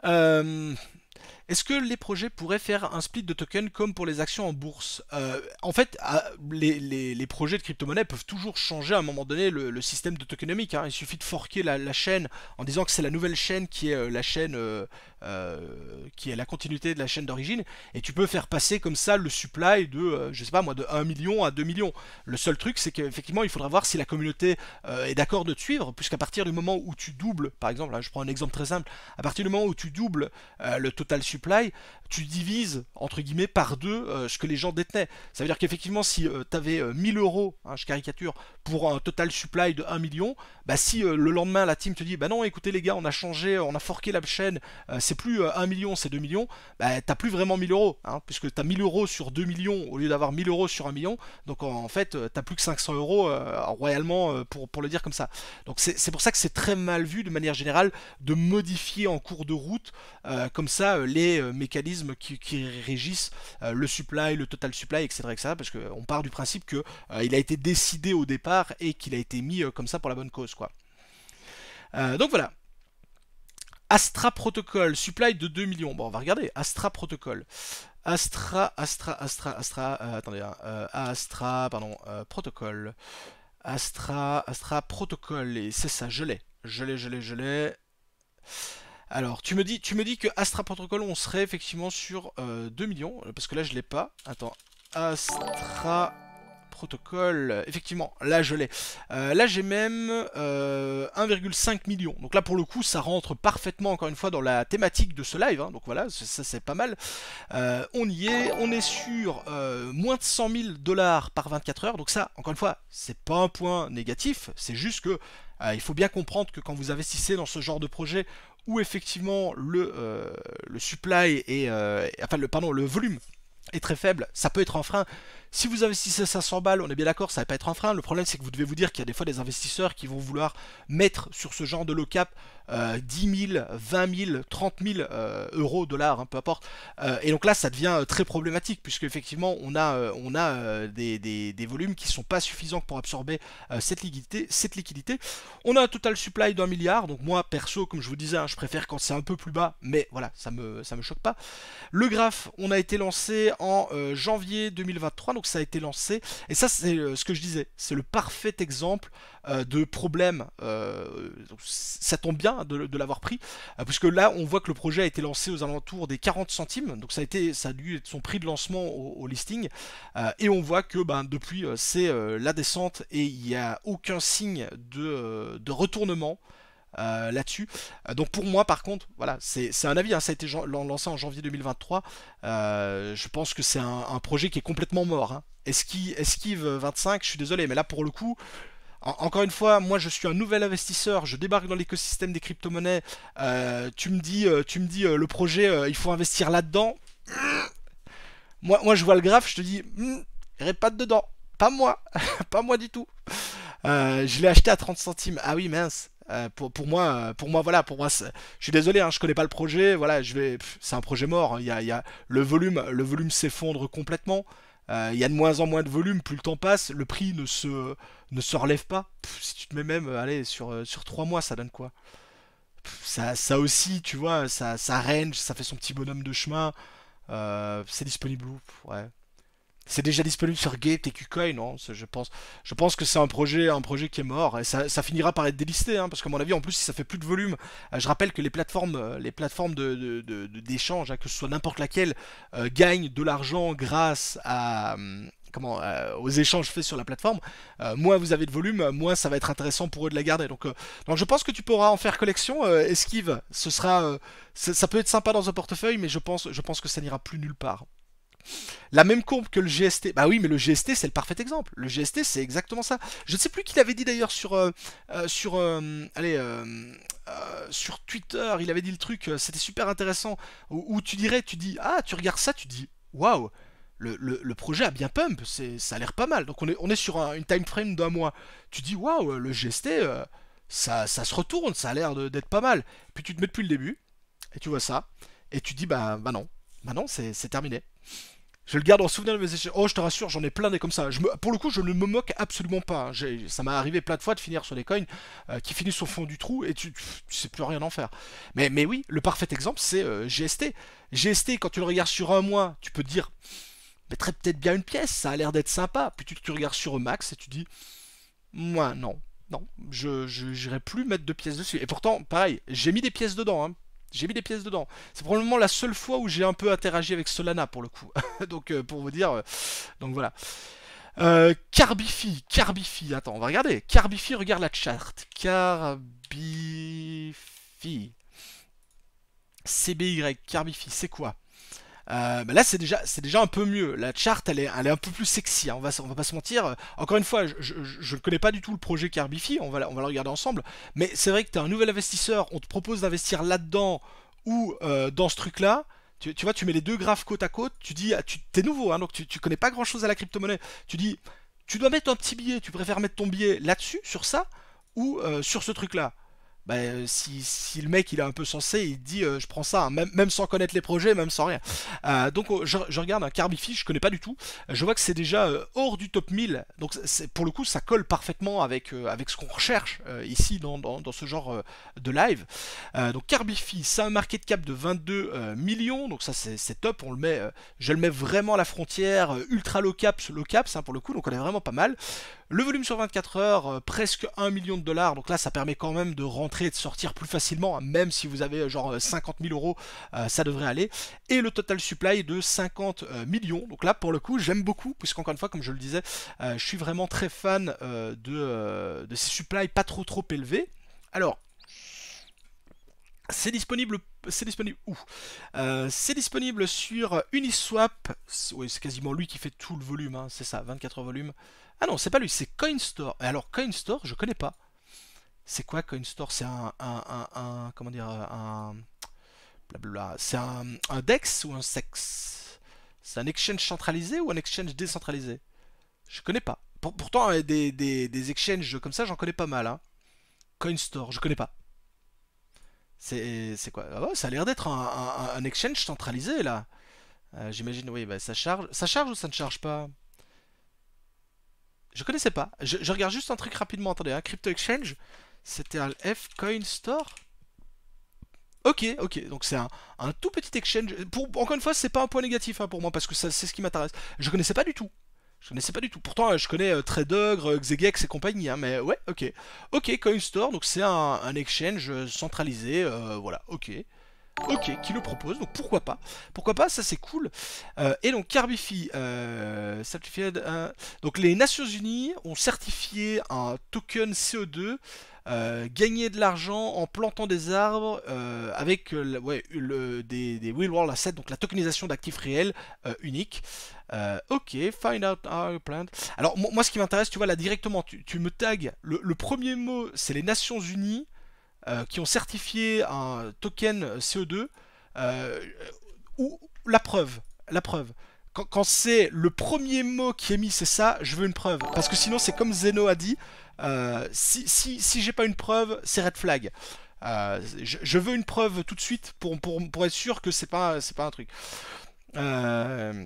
Euh, Est-ce que les projets pourraient faire un split de tokens comme pour les actions en bourse? En fait, les projets de crypto-monnaie peuvent toujours changer à un moment donné le système de tokenomique, hein. Il suffit de forquer la chaîne en disant que c'est la nouvelle chaîne qui est la chaîne qui est la continuité de la chaîne d'origine, et tu peux faire passer comme ça le supply de, je sais pas moi, de 1 million à 2 millions. Le seul truc, c'est qu'effectivement, il faudra voir si la communauté est d'accord de te suivre, puisqu'à partir du moment où tu doubles, par exemple, là, je prends un exemple très simple, à partir du moment où tu doubles le total supply, tu divises entre guillemets par deux ce que les gens détenaient. Ça veut dire qu'effectivement, si tu avais 1000 euros, hein, je caricature, pour un total supply de 1 million, bah si le lendemain la team te dit bah non, écoutez les gars, on a changé, on a forqué la chaîne, c'est plus 1 million, c'est 2 millions, bah t'as plus vraiment 1000 euros, hein, puisque t'as 1000 euros sur 2 millions au lieu d'avoir 1000 euros sur 1 million, donc en fait t'as plus que 500 euros royalement pour le dire comme ça. Donc c'est pour ça que c'est très mal vu de manière générale de modifier en cours de route comme ça les mécanismes qui régissent le supply, le total supply, etc. Parce qu'on part du principe que il a été décidé au départ et qu'il a été mis comme ça pour la bonne cause, quoi. Donc voilà. Astra Protocol, supply de 2 millions. Bon, on va regarder. Astra Protocol. Astra, attendez, Astra, pardon, Protocol. Astra Protocol, et c'est ça, je l'ai. Alors, tu me dis que Astra Protocol, on serait effectivement sur 2 millions, parce que là, je l'ai pas. Attends, Astra Protocol, effectivement, là, je l'ai. Là, j'ai même 1,5 million. Donc là, pour le coup, ça rentre parfaitement, encore une fois, dans la thématique de ce live. Hein. Donc voilà, ça, c'est pas mal. On y est, on est sur moins de 100 000 dollars par 24 heures. Donc ça, encore une fois, c'est pas un point négatif. C'est juste que il faut bien comprendre que quand vous investissez dans ce genre de projet où effectivement le supply et enfin le volume est très faible, ça peut être un frein. Si vous investissez 500 balles, on est bien d'accord, ça va pas être un frein. Le problème, c'est que vous devez vous dire qu'il y a des fois des investisseurs qui vont vouloir mettre sur ce genre de low-cap 10 000, 20 000, 30 000 euros, dollars, hein, peu importe. Et donc là, ça devient très problématique, puisque effectivement, on a des volumes qui sont pas suffisants pour absorber cette liquidité. On a un total supply d'1 milliard. Donc moi, perso, comme je vous disais, hein, je préfère quand c'est un peu plus bas, mais voilà, ça me choque pas. Le graphe, on a été lancé en janvier 2023, donc ça a été lancé. Et ça, c'est ce que je disais, c'est le parfait exemple de problème. Ça tombe bien de l'avoir pris, puisque là, on voit que le projet a été lancé aux alentours des 40 centimes, donc ça a dû être son prix de lancement au listing. Et on voit que depuis, c'est la descente et il n'y a aucun signe de retournement là-dessus. Donc pour moi par contre, voilà, c'est un avis, hein, ça a été lancé en janvier 2023. Je pense que c'est un projet qui est complètement mort. Hein. Esquive 25, je suis désolé, mais là pour le coup, encore une fois, moi je suis un nouvel investisseur, je débarque dans l'écosystème des crypto-monnaies. Tu me dis le projet, il faut investir là-dedans. Moi je vois le graphe, je te dis, répète dedans. Pas moi, pas moi du tout. Je l'ai acheté à 30 centimes. Ah oui, mince. Voilà, je suis désolé, hein, je connais pas le projet, voilà, c'est un projet mort. Hein, le volume s'effondre complètement. Il y a de moins en moins de volume, plus le temps passe, le prix ne se relève pas. Si tu te mets même, allez, sur 3 mois, ça donne quoi? Ça aussi, tu vois, ça range, ça fait son petit bonhomme de chemin. C'est disponible où? Ouais. C'est déjà disponible sur Gate et KuCoin, non? Je pense que c'est un projet qui est mort et ça finira par être délisté, hein, parce qu'à mon avis, en plus, si ça fait plus de volume, je rappelle que les plateformes d'échange, hein, que ce soit n'importe laquelle, gagnent de l'argent grâce à aux échanges faits sur la plateforme. Moins vous avez de volume, moins ça va être intéressant pour eux de la garder. Donc je pense que tu pourras en faire collection. Esquive, ça peut être sympa dans un portefeuille, mais je pense que ça n'ira plus nulle part. La même courbe que le GST. Bah oui, mais le GST, c'est le parfait exemple. Le GST, c'est exactement ça. Je ne sais plus qui l'avait dit d'ailleurs sur Twitter. Il avait dit le truc, c'était super intéressant. Où tu dis, ah, tu regardes ça, tu dis, waouh, le projet a bien pump, ça a l'air pas mal. Donc on est sur une time frame d'un mois. Tu dis, waouh, le GST, ça se retourne, ça a l'air d'être pas mal. Puis tu te mets depuis le début, et tu vois ça, et tu dis, bah non. Bah non, c'est terminé. Je le garde en souvenir de mes échecs. Oh, je te rassure, j'en ai plein des comme ça. Pour le coup, je ne me moque absolument pas. Ça m'a arrivé plein de fois de finir sur des coins qui finissent au fond du trou et tu sais plus rien en faire. Mais oui, le parfait exemple, c'est GST. GST, quand tu le regardes sur un mois, tu peux te dire, mettrais peut-être bien une pièce, ça a l'air d'être sympa. Puis tu regardes sur Max et tu dis, moi, non. Non, je n'irai plus mettre de pièces dessus. Et pourtant, pareil, j'ai mis des pièces dedans. Hein. J'ai mis des pièces dedans. C'est probablement la seule fois où j'ai un peu interagi avec Solana pour le coup. Donc pour vous dire. Donc voilà. Carbify. Attends, on va regarder. Carbify, regarde la charte. Carbify. CBY. Carbify, c'est quoi? Là c'est déjà un peu mieux. La charte elle est un peu plus sexy, hein. On va pas se mentir. Encore une fois, je ne connais pas du tout le projet Carbify, on va le regarder ensemble. Mais c'est vrai que tu es un nouvel investisseur, on te propose d'investir là-dedans ou dans ce truc-là. Tu vois, tu mets les deux graphes côte à côte, tu dis, t'es nouveau, hein, donc tu connais pas grand-chose à la crypto-monnaie. Tu dis, tu dois mettre un petit billet, tu préfères mettre ton billet là-dessus, sur ça, ou sur ce truc-là. Bah, si le mec il est un peu sensé, il dit je prends ça, hein, même sans connaître les projets, même sans rien. Donc je regarde un Carbify, je connais pas du tout. Je vois que c'est déjà hors du top 1000. Donc pour le coup ça colle parfaitement avec ce qu'on recherche ici dans ce genre de live. Donc Carbify, ça a un market cap de 22 millions. Donc ça c'est top, je le mets vraiment à la frontière, ultra low caps hein, pour le coup, donc on est vraiment pas mal. Le volume sur 24 heures, presque 1 million de dollars. Donc là, ça permet quand même de rentrer et de sortir plus facilement. Hein, même si vous avez genre 50 000 euros, ça devrait aller. Et le total supply de 50 millions. Donc là, pour le coup, j'aime beaucoup. Puisqu'encore une fois, comme je le disais, je suis vraiment très fan de ces supplies pas trop élevés. Alors, c'est disponible où? C'est disponible sur Uniswap. Oui, c'est quasiment lui qui fait tout le volume, hein, c'est ça, 24 volumes. Ah non, c'est pas lui, c'est CoinStore. Alors CoinStore, je connais pas. C'est quoi CoinStore? C'est comment dire, un blablabla. C'est un DEX ou un SEX? C'est un exchange centralisé ou un exchange décentralisé? Je connais pas. Pourtant, des exchanges comme ça, j'en connais pas mal. Hein. CoinStore, je connais pas. C'est quoi? Ah ouais, ça a l'air d'être un exchange centralisé là. J'imagine, oui, bah, ça charge. Ça charge ou ça ne charge pas? Je connaissais pas. Je regarde juste un truc rapidement. Attendez, un crypto exchange. C'était un F Coin Store. Ok, donc c'est un tout petit exchange. Encore une fois, c'est pas un point négatif hein, pour moi parce que c'est ce qui m'intéresse. Je connaissais pas du tout. Je connaissais pas du tout. Pourtant, je connais Tradegre, Xegex et compagnie, hein, mais ouais, ok. Ok, CoinStore, donc c'est un exchange centralisé, voilà, ok. Ok, qui le propose, donc pourquoi pas? Pourquoi pas, ça c'est cool. Et donc Carbify, certified, donc les Nations Unies ont certifié un token CO2 gagner de l'argent en plantant des arbres avec ouais, des real world assets, donc la tokenisation d'actifs réels uniques. Ok, find out how you plant. Alors moi ce qui m'intéresse, tu vois là directement, tu me tags, le premier mot c'est les Nations Unies qui ont certifié un token CO2 euh, ou la preuve. La preuve. Quand c'est le premier mot qui est mis, c'est ça, je veux une preuve. Parce que sinon, c'est comme Zeno a dit, si j'ai pas une preuve, c'est red flag. Je veux une preuve tout de suite pour être sûr que c'est pas un truc. Euh,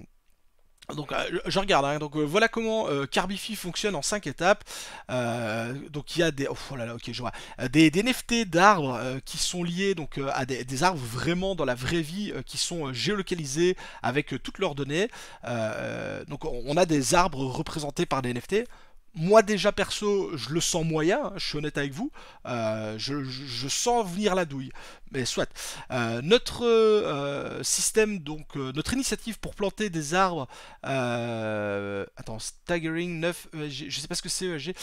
donc je regarde, hein. Donc voilà comment Carbify fonctionne en 5 étapes. Donc il y a des, oh là là, ok, je vois, des NFT d'arbres qui sont liés donc à des arbres vraiment dans la vraie vie qui sont géolocalisés avec toutes leurs données. Donc on a des arbres représentés par des NFT. Moi déjà perso, je le sens moyen, hein, je suis honnête avec vous, je sens venir la douille, mais soit. Notre système, donc notre initiative pour planter des arbres, attends, staggering 9 ESG, je sais pas ce que c'est ESG,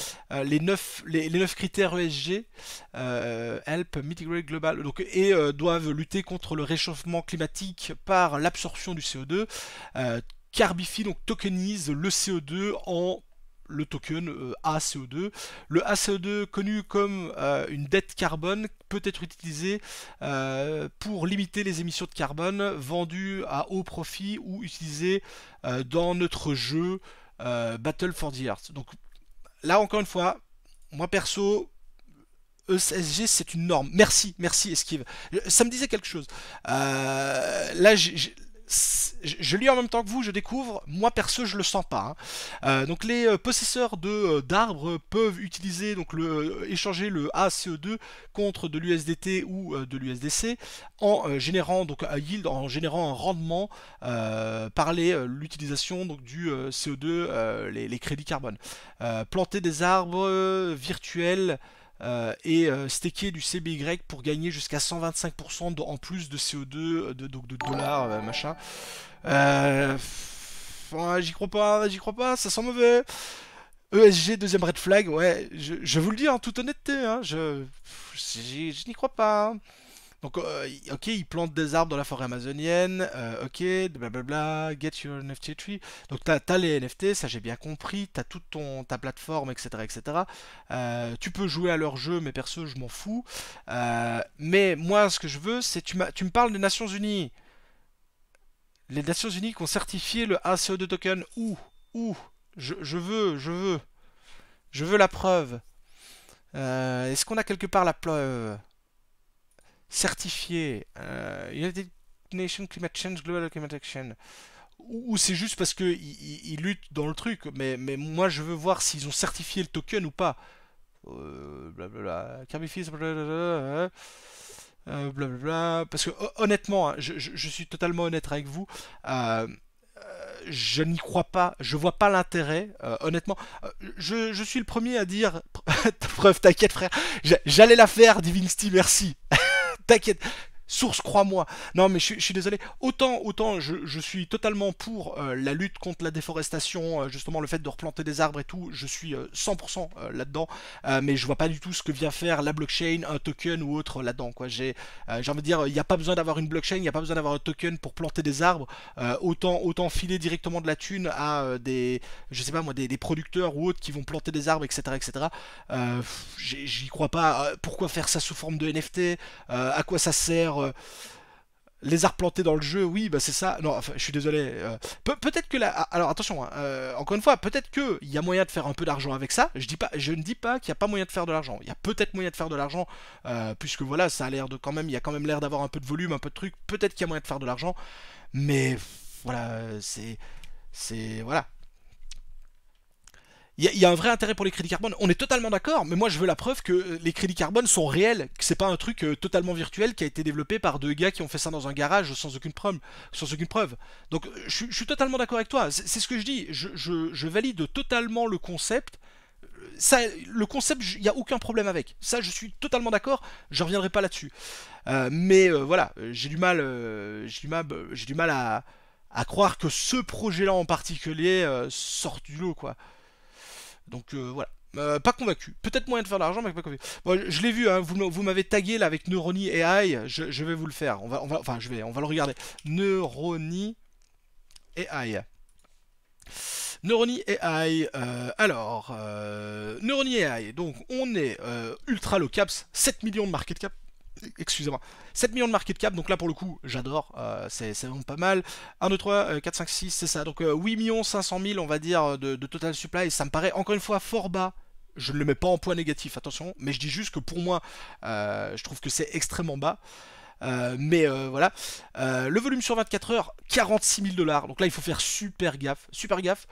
les 9 critères ESG, help mitigate global, donc, et doivent lutter contre le réchauffement climatique par l'absorption du CO2. Carbify donc tokenise le CO2 en le token ACO2. Le ACO2, connu comme une dette carbone, peut être utilisé pour limiter les émissions de carbone vendues à haut profit ou utilisées dans notre jeu Battle for the Earth. Donc là, encore une fois, moi perso, ESG c'est une norme. Merci, merci Esquive. Ça me disait quelque chose. Là, je lis en même temps que vous, je découvre. Moi perso, je le sens pas. Hein. Donc les possesseurs de d'arbres peuvent utiliser donc échanger le ACO2 contre de l'USDT ou de l'USDC en générant donc un yield, en générant un rendement par l'utilisation donc du CO2, les crédits carbone. Planter des arbres virtuels et staker du CBY pour gagner jusqu'à 125% en plus de CO2, donc de dollars, machin. Ouais, j'y crois pas, ça sent mauvais. ESG, deuxième red flag, ouais, je vous le dis en toute honnêteté, hein, je n'y crois pas. Hein. Donc, ok, ils plantent des arbres dans la forêt amazonienne, ok, blablabla, get your NFT tree. Donc, t'as les NFT, ça j'ai bien compris, t'as toute ta plateforme, etc., etc. Tu peux jouer à leur jeu, mais perso, je m'en fous. Mais moi, ce que je veux, c'est tu me parles des Nations Unies. Les Nations Unies qui ont certifié le ACO2 token. Où je veux la preuve. Est-ce qu'on a quelque part la preuve? Certifié. United Nations Climate Change, Global Climate Action. Ou c'est juste parce qu'ils luttent dans le truc, mais moi je veux voir s'ils ont certifié le token ou pas. Blablabla. Carbify, blablabla. Blablabla. Parce que honnêtement, hein, je suis totalement honnête avec vous. je n'y crois pas, je vois pas l'intérêt, honnêtement. Je suis le premier à dire, preuve, t'inquiète frère, j'allais la faire, Divinity, merci. T'inquiète. Source, crois-moi. Non, mais je suis désolé. Autant je suis totalement pour la lutte contre la déforestation, justement le fait de replanter des arbres et tout. Je suis 100% là-dedans. Mais je vois pas du tout ce que vient faire la blockchain, un token ou autre là-dedans. Quoi. J'ai envie de dire, il n'y a pas besoin d'avoir une blockchain, il n'y a pas besoin d'avoir un token pour planter des arbres. Autant filer directement de la thune à je sais pas moi, des producteurs ou autres qui vont planter des arbres, etc., etc. J'y crois pas. Pourquoi faire ça sous forme de NFT? À quoi ça sert? Les arbres plantés dans le jeu, oui, bah c'est ça. Non, enfin, je suis désolé. Peut-être que là, alors attention, hein, encore une fois, peut-être que il y a moyen de faire un peu d'argent avec ça. Je ne dis pas qu'il n'y a pas moyen de faire de l'argent. Il y a peut-être moyen de faire de l'argent, puisque voilà, ça a l'air de quand même, il y a quand même l'air d'avoir un peu de volume, un peu de trucs. Peut-être qu'il y a moyen de faire de l'argent, mais voilà, voilà. Il y a un vrai intérêt pour les crédits carbone. On est totalement d'accord, mais moi je veux la preuve que les crédits carbone sont réels, que c'est pas un truc totalement virtuel qui a été développé par deux gars qui ont fait ça dans un garage sans aucune preuve. Sans aucune preuve. Donc je suis totalement d'accord avec toi. C'est ce que je dis. Je valide totalement le concept. Ça, le concept, il n'y a aucun problème avec. Ça, je suis totalement d'accord. Je reviendrai pas là-dessus. Mais voilà, j'ai du mal à croire que ce projet-là en particulier sorte du lot, quoi. Donc voilà. Pas convaincu. Peut-être moyen de faire de l'argent, mais pas convaincu. Bon, je l'ai vu, hein, vous m'avez tagué là avec Neuroni AI. Je vais vous le faire. Enfin, on va le regarder. Neuroni AI. Neuroni AI. Neuroni AI. Donc, on est ultra low caps, 7 millions de market cap. Excusez-moi. 7 millions de market cap, donc là pour le coup, j'adore, c'est vraiment pas mal. 1, 2, 3, 4, 5, 6, c'est ça. Donc 8 millions 500 000, on va dire, de total supply. Ça me paraît encore une fois fort bas. Je ne le mets pas en point négatif, attention, mais je dis juste que pour moi, je trouve que c'est extrêmement bas. Voilà. Le volume sur 24 heures, 46 000 $. Donc là, il faut faire super gaffe. Super gaffe.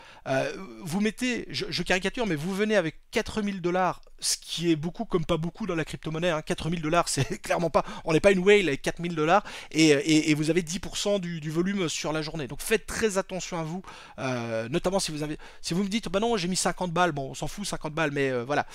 Vous mettez, je caricature, mais vous venez avec 4 000 $, ce qui est beaucoup comme pas beaucoup dans la crypto-monnaie. Hein. 4 000 $, c'est clairement pas. On n'est pas une whale avec 4 000 $. Et vous avez 10% du volume sur la journée. Donc faites très attention à vous. Notamment si vous me dites, bah non, j'ai mis 50 balles. Bon, on s'en fout, 50 balles. Mais voilà.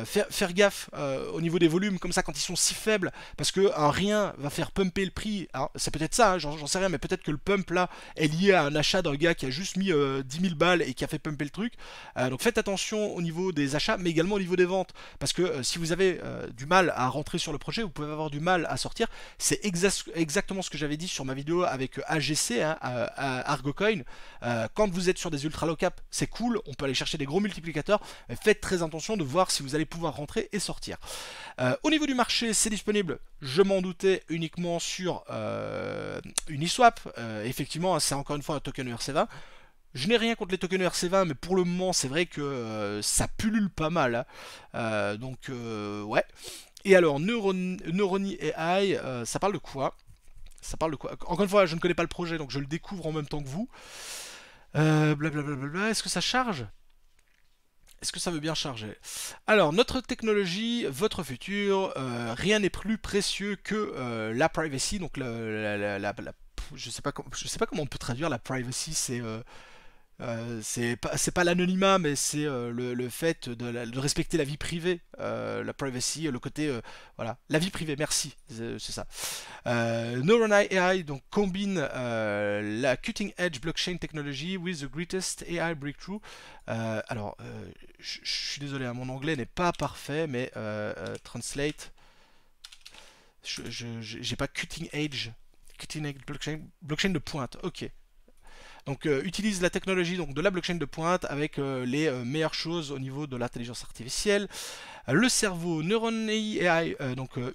Faire gaffe au niveau des volumes comme ça quand ils sont si faibles. Parce que un rien va faire pumper le prix. C'est peut-être ça, hein, j'en sais rien, mais peut-être que le pump là est lié à un achat d'un gars qui a juste mis 10 000 balles et qui a fait pumper le truc. Donc faites attention au niveau des achats, mais également au niveau des ventes. Parce que si vous avez du mal à rentrer sur le projet, vous pouvez avoir du mal à sortir. C'est exactement ce que j'avais dit sur ma vidéo avec AGC, hein, Argocoin. Quand vous êtes sur des ultra low cap, c'est cool, on peut aller chercher des gros multiplicateurs, mais faites très attention de voir si vous allez pouvoir rentrer et sortir. Au niveau du marché, c'est disponible, je m'en doutais, uniquement sur Uniswap. Effectivement, c'est encore une fois un token ERC20. Je n'ai rien contre les tokens ERC20, mais pour le moment, c'est vrai que ça pullule pas mal. Hein. Ouais. Et alors, Neuroni AI, ça parle de quoi? Ça parle de quoi? Encore une fois, je ne connais pas le projet, donc je le découvre en même temps que vous. Blablabla. Est-ce que ça charge? Est-ce que ça veut bien charger? Alors, notre technologie, votre futur, rien n'est plus précieux que la privacy. Donc, je sais pas comment on peut traduire la privacy. C'est pas l'anonymat, mais c'est le fait de respecter la vie privée, la privacy, le côté voilà, la vie privée. Merci, c'est ça. Neuron AI donc combine la cutting edge blockchain technology with the greatest AI breakthrough. Je suis désolé, hein, mon anglais n'est pas parfait, mais translate. J'ai pas cutting edge blockchain de pointe. Ok. Donc utilise la technologie donc, de la blockchain de pointe avec les meilleures choses au niveau de l'intelligence artificielle. Le cerveau Neuron AI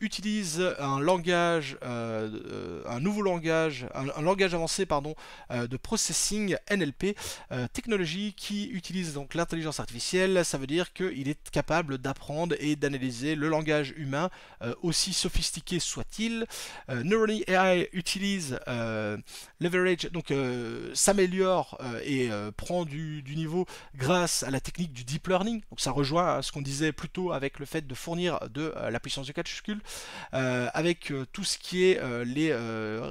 utilise un langage, un nouveau langage, un langage avancé pardon, de processing NLP, technologie qui utilise donc l'intelligence artificielle. Ça veut dire qu'il est capable d'apprendre et d'analyser le langage humain, aussi sophistiqué soit-il. Neuron AI utilise leverage, donc s'améliore et prend du niveau grâce à la technique du deep learning. Donc ça rejoint ce qu'on disait plus tôt avec le fait de fournir de la puissance de calcul, avec tout ce qui est les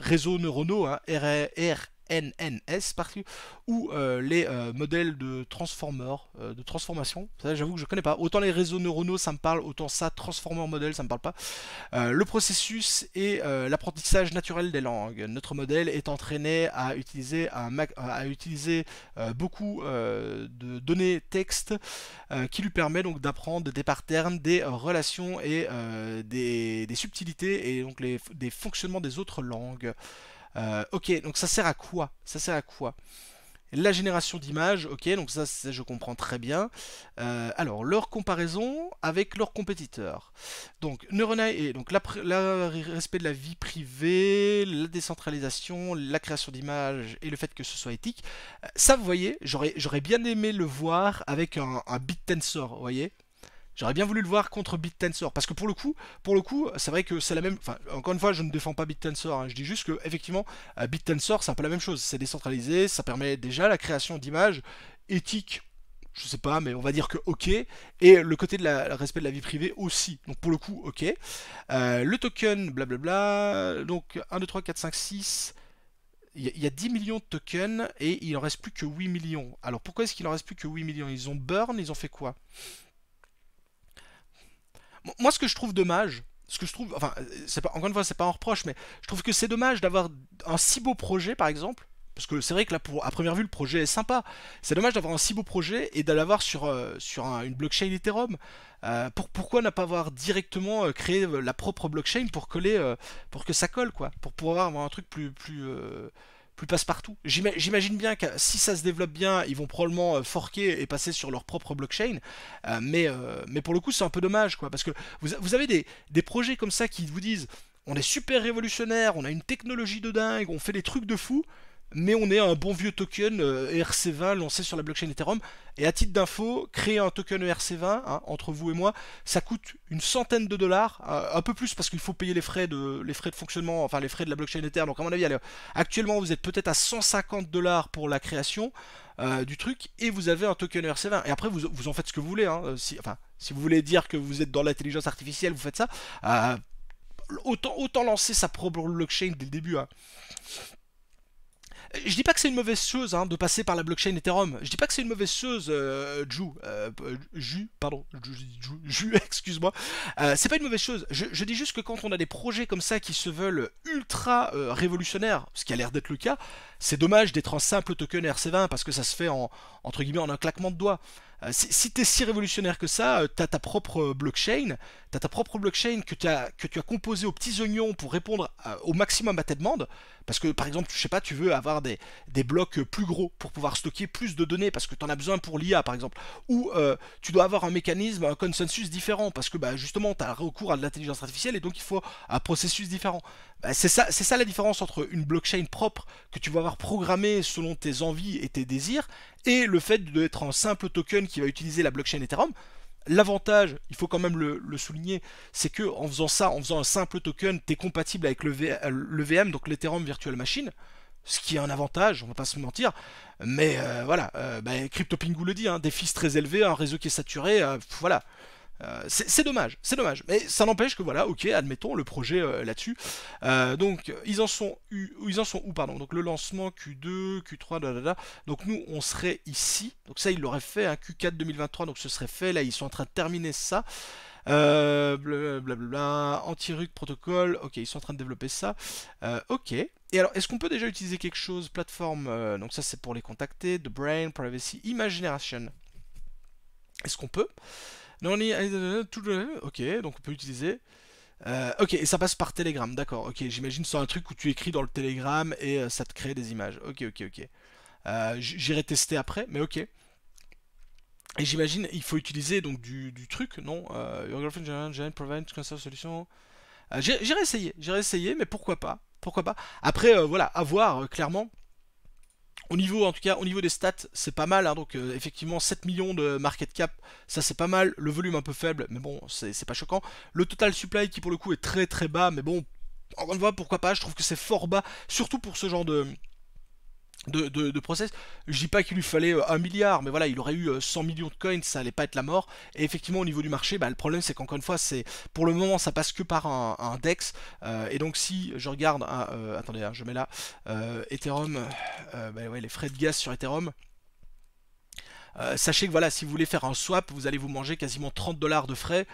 réseaux neuronaux, hein, NNS, ou les modèles de de transformation. Ça, j'avoue que je connais pas. Autant les réseaux neuronaux, ça me parle, autant ça, transformer modèle, ça me parle pas. Le processus et l'apprentissage naturel des langues. Notre modèle est entraîné à utiliser, beaucoup de données texte qui lui permet donc d'apprendre des patterns, des relations et des subtilités et donc des fonctionnements des autres langues. Ok, donc ça sert à quoi? Ça sert à quoi? La génération d'images, ok, donc ça je comprends très bien. Alors, leur comparaison avec leurs compétiteurs. Donc, neuronal et donc le respect de la vie privée, la décentralisation, la création d'images et le fait que ce soit éthique. Ça, vous voyez, j'aurais bien aimé le voir avec un BitTensor, vous voyez. J'aurais bien voulu le voir contre BitTensor, parce que pour le coup, c'est vrai que c'est la même. Enfin, encore une fois, je ne défends pas BitTensor, hein, je dis juste que effectivement, BitTensor, c'est un peu la même chose. C'est décentralisé, ça permet déjà la création d'images éthiques. Je sais pas, mais on va dire que ok. Et le côté de le respect de la vie privée aussi. Donc pour le coup, ok. Le token, blablabla. Donc 1, 2, 3, 4, 5, 6. Il y a 10 millions de tokens et il en reste plus que 8 millions. Alors pourquoi est-ce qu'il en reste plus que 8 millions? Ils ont burn, ils ont fait quoi? Moi, ce que je trouve dommage, ce que je trouve, enfin, pas, encore une fois, c'est pas un reproche, mais je trouve que c'est dommage d'avoir un si beau projet, par exemple. Parce que c'est vrai que là, à première vue, le projet est sympa. C'est dommage d'avoir un si beau projet et de l'avoir sur une blockchain Ethereum. Pourquoi ne pas avoir directement créé la propre blockchain pour que ça colle, quoi, pour pouvoir avoir un truc plus passe-partout. J'imagine bien que si ça se développe bien, ils vont probablement forquer et passer sur leur propre blockchain. Mais pour le coup, c'est un peu dommage, quoi, parce que vous avez des projets comme ça qui vous disent on est super révolutionnaire, on a une technologie de dingue, on fait des trucs de fou, mais on est un bon vieux token ERC20 lancé sur la blockchain Ethereum. Et à titre d'info, créer un token ERC20, hein, entre vous et moi, ça coûte une centaine de dollars, un peu plus parce qu'il faut payer les frais de fonctionnement, enfin les frais de la blockchain Ether. Donc à mon avis, actuellement vous êtes peut-être à 150 dollars pour la création du truc, et vous avez un token ERC20. Et après, vous en faites ce que vous voulez. Hein, si vous voulez dire que vous êtes dans l'intelligence artificielle, vous faites ça. Autant lancer sa propre blockchain dès le début. Hein. Je dis pas que c'est une mauvaise chose, hein, de passer par la blockchain Ethereum. Je dis pas que c'est une mauvaise chose, excuse-moi. C'est pas une mauvaise chose. Je dis juste que quand on a des projets comme ça qui se veulent ultra révolutionnaires, ce qui a l'air d'être le cas, c'est dommage d'être un simple token RC20 parce que ça se fait entre guillemets en un claquement de doigts. Si t'es si révolutionnaire que ça, t'as ta propre blockchain, que tu as composé aux petits oignons pour répondre au maximum à tes demandes. Parce que par exemple, je sais pas, tu veux avoir des blocs plus gros pour pouvoir stocker plus de données parce que tu en as besoin pour l'IA par exemple. Ou tu dois avoir un mécanisme, un consensus différent parce que justement tu as recours à de l'intelligence artificielle et donc il faut un processus différent. C'est ça la différence entre une blockchain propre que tu vas avoir programmée selon tes envies et tes désirs et le fait d'être un simple token qui va utiliser la blockchain Ethereum. L'avantage, il faut quand même le souligner, c'est que en faisant ça, en faisant un simple token, tu es compatible avec le VM, donc l'Ethereum Virtual Machine, ce qui est un avantage, on va pas se mentir. Mais voilà, CryptoPingu le dit, hein, des fees très élevés, un réseau qui est saturé, voilà. C'est dommage, mais ça n'empêche que voilà, ok, admettons le projet là-dessus. Donc ils en sont où, pardon. Donc le lancement Q2, Q3, dadada. Donc nous on serait ici. Donc ça ils l'auraient fait, hein, Q4 2023, donc ce serait fait. Là ils sont en train de terminer ça. Blablabla, anti-rug protocole. Ok, ils sont en train de développer ça. Ok. Et alors, est-ce qu'on peut déjà utiliser quelque chose, plateforme, donc ça c'est pour les contacter, The Brain, Privacy, Image Generation. Est-ce qu'on peut? Non, ok, donc on peut utiliser. Ok, et ça passe par Telegram, d'accord. Ok, j'imagine c'est un truc où tu écris dans le Telegram et ça te crée des images. Ok. J'irai tester après, mais ok. Et j'imagine il faut utiliser donc du truc, non? Your girlfriend Jane provide cancer solution. J'irai essayer, mais pourquoi pas? Pourquoi pas? Après, voilà, à voir, clairement. Au niveau, en tout cas, au niveau des stats, c'est pas mal, hein, donc effectivement 7 millions de market cap, ça c'est pas mal, le volume un peu faible, mais bon, c'est pas choquant. Le total supply qui pour le coup est très très bas, mais bon, encore une fois, pourquoi pas, je trouve que c'est fort bas, surtout pour ce genre de process. Je dis pas qu'il lui fallait 1 milliard, mais voilà, il aurait eu 100 millions de coins, ça allait pas être la mort. Et effectivement, au niveau du marché, bah, le problème c'est qu'encore une fois, c'est pour le moment, ça passe que par un DEX. Et donc, si je regarde, attendez, hein, je mets là, Ethereum, bah ouais, les frais de gaz sur Ethereum. Sachez que voilà, si vous voulez faire un swap, vous allez vous manger quasiment 30 dollars de frais.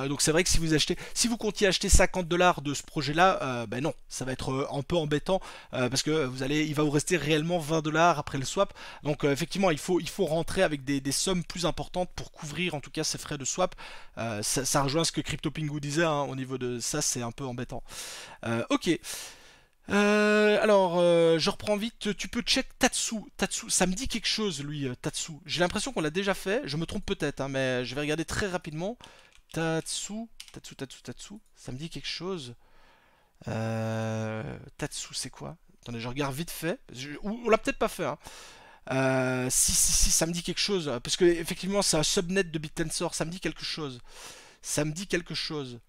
Donc c'est vrai que si vous achetez, si vous comptiez acheter 50 dollars de ce projet-là, ben non, ça va être un peu embêtant parce que il va vous rester réellement 20 dollars après le swap. Donc effectivement, il faut rentrer avec des sommes plus importantes pour couvrir en tout cas ces frais de swap. Ça rejoint ce que CryptoPingu disait hein, au niveau de ça, c'est un peu embêtant. Ok. Je reprends vite. Tu peux check Tatsu. Tatsu, ça me dit quelque chose, lui, Tatsu. J'ai l'impression qu'on l'a déjà fait. Je me trompe peut-être, hein, mais je vais regarder très rapidement. Tatsu, Tatsu. Ça me dit quelque chose. Tatsu, c'est quoi? Attendez, je regarde vite fait. On l'a peut-être pas fait, hein. Si, ça me dit quelque chose. Parce que, effectivement, c'est un subnet de BitTensor. Ça me dit quelque chose. Ça me dit quelque chose.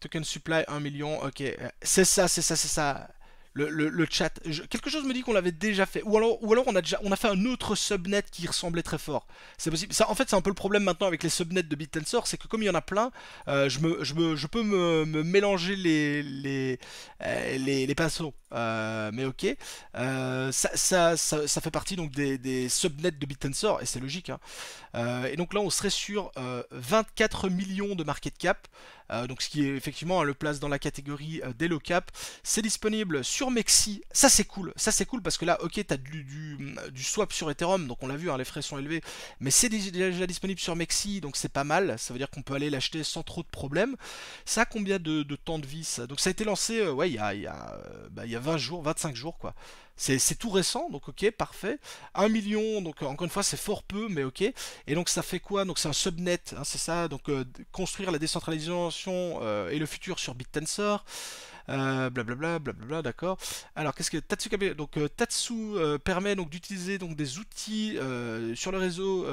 Token supply 1 million, ok. C'est ça. Le chat. Quelque chose me dit qu'on l'avait déjà fait. Ou alors on a fait un autre subnet qui ressemblait très fort. C'est possible. Ça, en fait, c'est un peu le problème maintenant avec les subnets de BitTensor, c'est que comme il y en a plein, je peux me mélanger les pinceaux. Mais ok. Ça fait partie donc des subnets de BitTensor, et c'est logique. Hein. Et donc là, on serait sur 24 millions de market cap. Donc ce qui est effectivement le place dans la catégorie des low cap. C'est disponible sur Mexi. Ça c'est cool parce que là, ok, t'as du swap sur Ethereum, donc on l'a vu, hein, les frais sont élevés, mais c'est déjà disponible sur Mexi, donc c'est pas mal. Ça veut dire qu'on peut aller l'acheter sans trop de problèmes. Ça a combien de temps de vie ça? Donc ça a été lancé, ouais, il y a 20 jours, 25 jours quoi. C'est tout récent, donc ok, parfait. 1 million, donc encore une fois, c'est fort peu, mais ok. Et donc ça fait quoi? Donc c'est un subnet, hein, c'est ça. Donc construire la décentralisation et le futur sur BitTensor. Blablabla, d'accord. Alors qu'est-ce que Tatsu donc Tatsu permet donc d'utiliser donc des outils sur le réseau.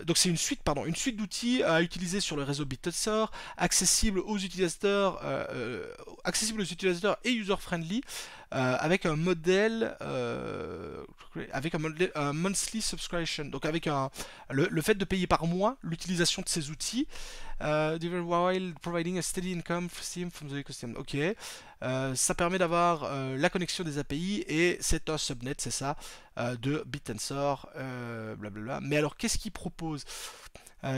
Donc c'est une suite d'outils à utiliser sur le réseau BitTensor, accessible aux utilisateurs et user-friendly, avec un monthly subscription, donc avec le fait de payer par mois l'utilisation de ces outils, while providing a steady income from the ecosystem. Ok, ça permet d'avoir la connexion des API et c'est un subnet, c'est ça, de BitTensor, blablabla. Mais alors qu'est-ce qu'il propose?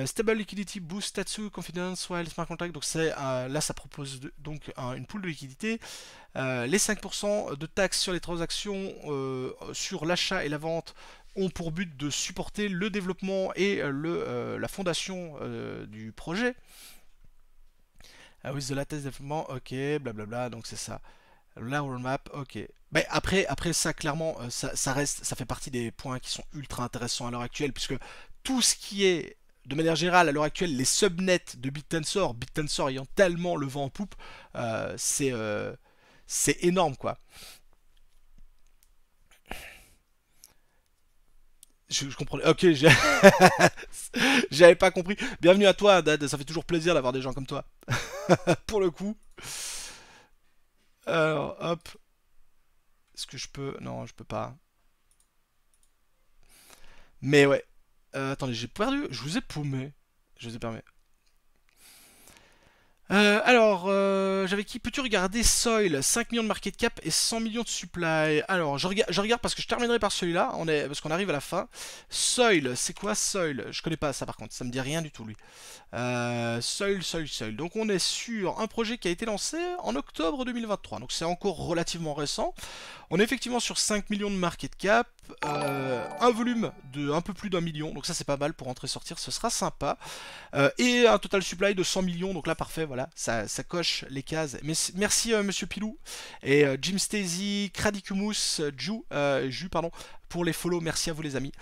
Stable liquidity boost Tatsu confidence while smart contract, donc là ça propose donc une pool de liquidité. Les 5% de taxes sur les transactions sur l'achat et la vente ont pour but de supporter le développement et la fondation du projet. With the latest développement, ok, blablabla, donc c'est ça. La roadmap, ok. Mais après ça, clairement, ça fait partie des points qui sont ultra intéressants à l'heure actuelle, puisque tout ce qui est, de manière générale, à l'heure actuelle, les subnets de BitTensor ayant tellement le vent en poupe, c'est énorme, quoi. Je comprenais. Ok, j'avais pas compris. Bienvenue à toi, Dad. Ça fait toujours plaisir d'avoir des gens comme toi. Pour le coup. Alors, hop. Est-ce que je peux? Non, je peux pas. Mais ouais. Attendez, j'ai perdu. Je vous ai paumé. Je vous ai permis. J'avais qui? Peux-tu regarder Soil? 5 millions de market cap et 100 millions de supply. Alors, je regarde parce que je terminerai par celui-là, parce qu'on arrive à la fin. Soil, c'est quoi Soil? Je connais pas ça par contre, ça me dit rien du tout lui. Soil. Donc on est sur un projet qui a été lancé en octobre 2023, donc c'est encore relativement récent. On est effectivement sur 5 millions de market cap, un volume de un peu plus d'1 million, donc ça c'est pas mal pour entrer sortir, ce sera sympa. Et un total supply de 100 millions, donc là parfait, voilà, ça coche les cases. Merci Monsieur Pilou, et Jim Stacy, Kradicumus, Ju, pardon, pour les follow, merci à vous les amis.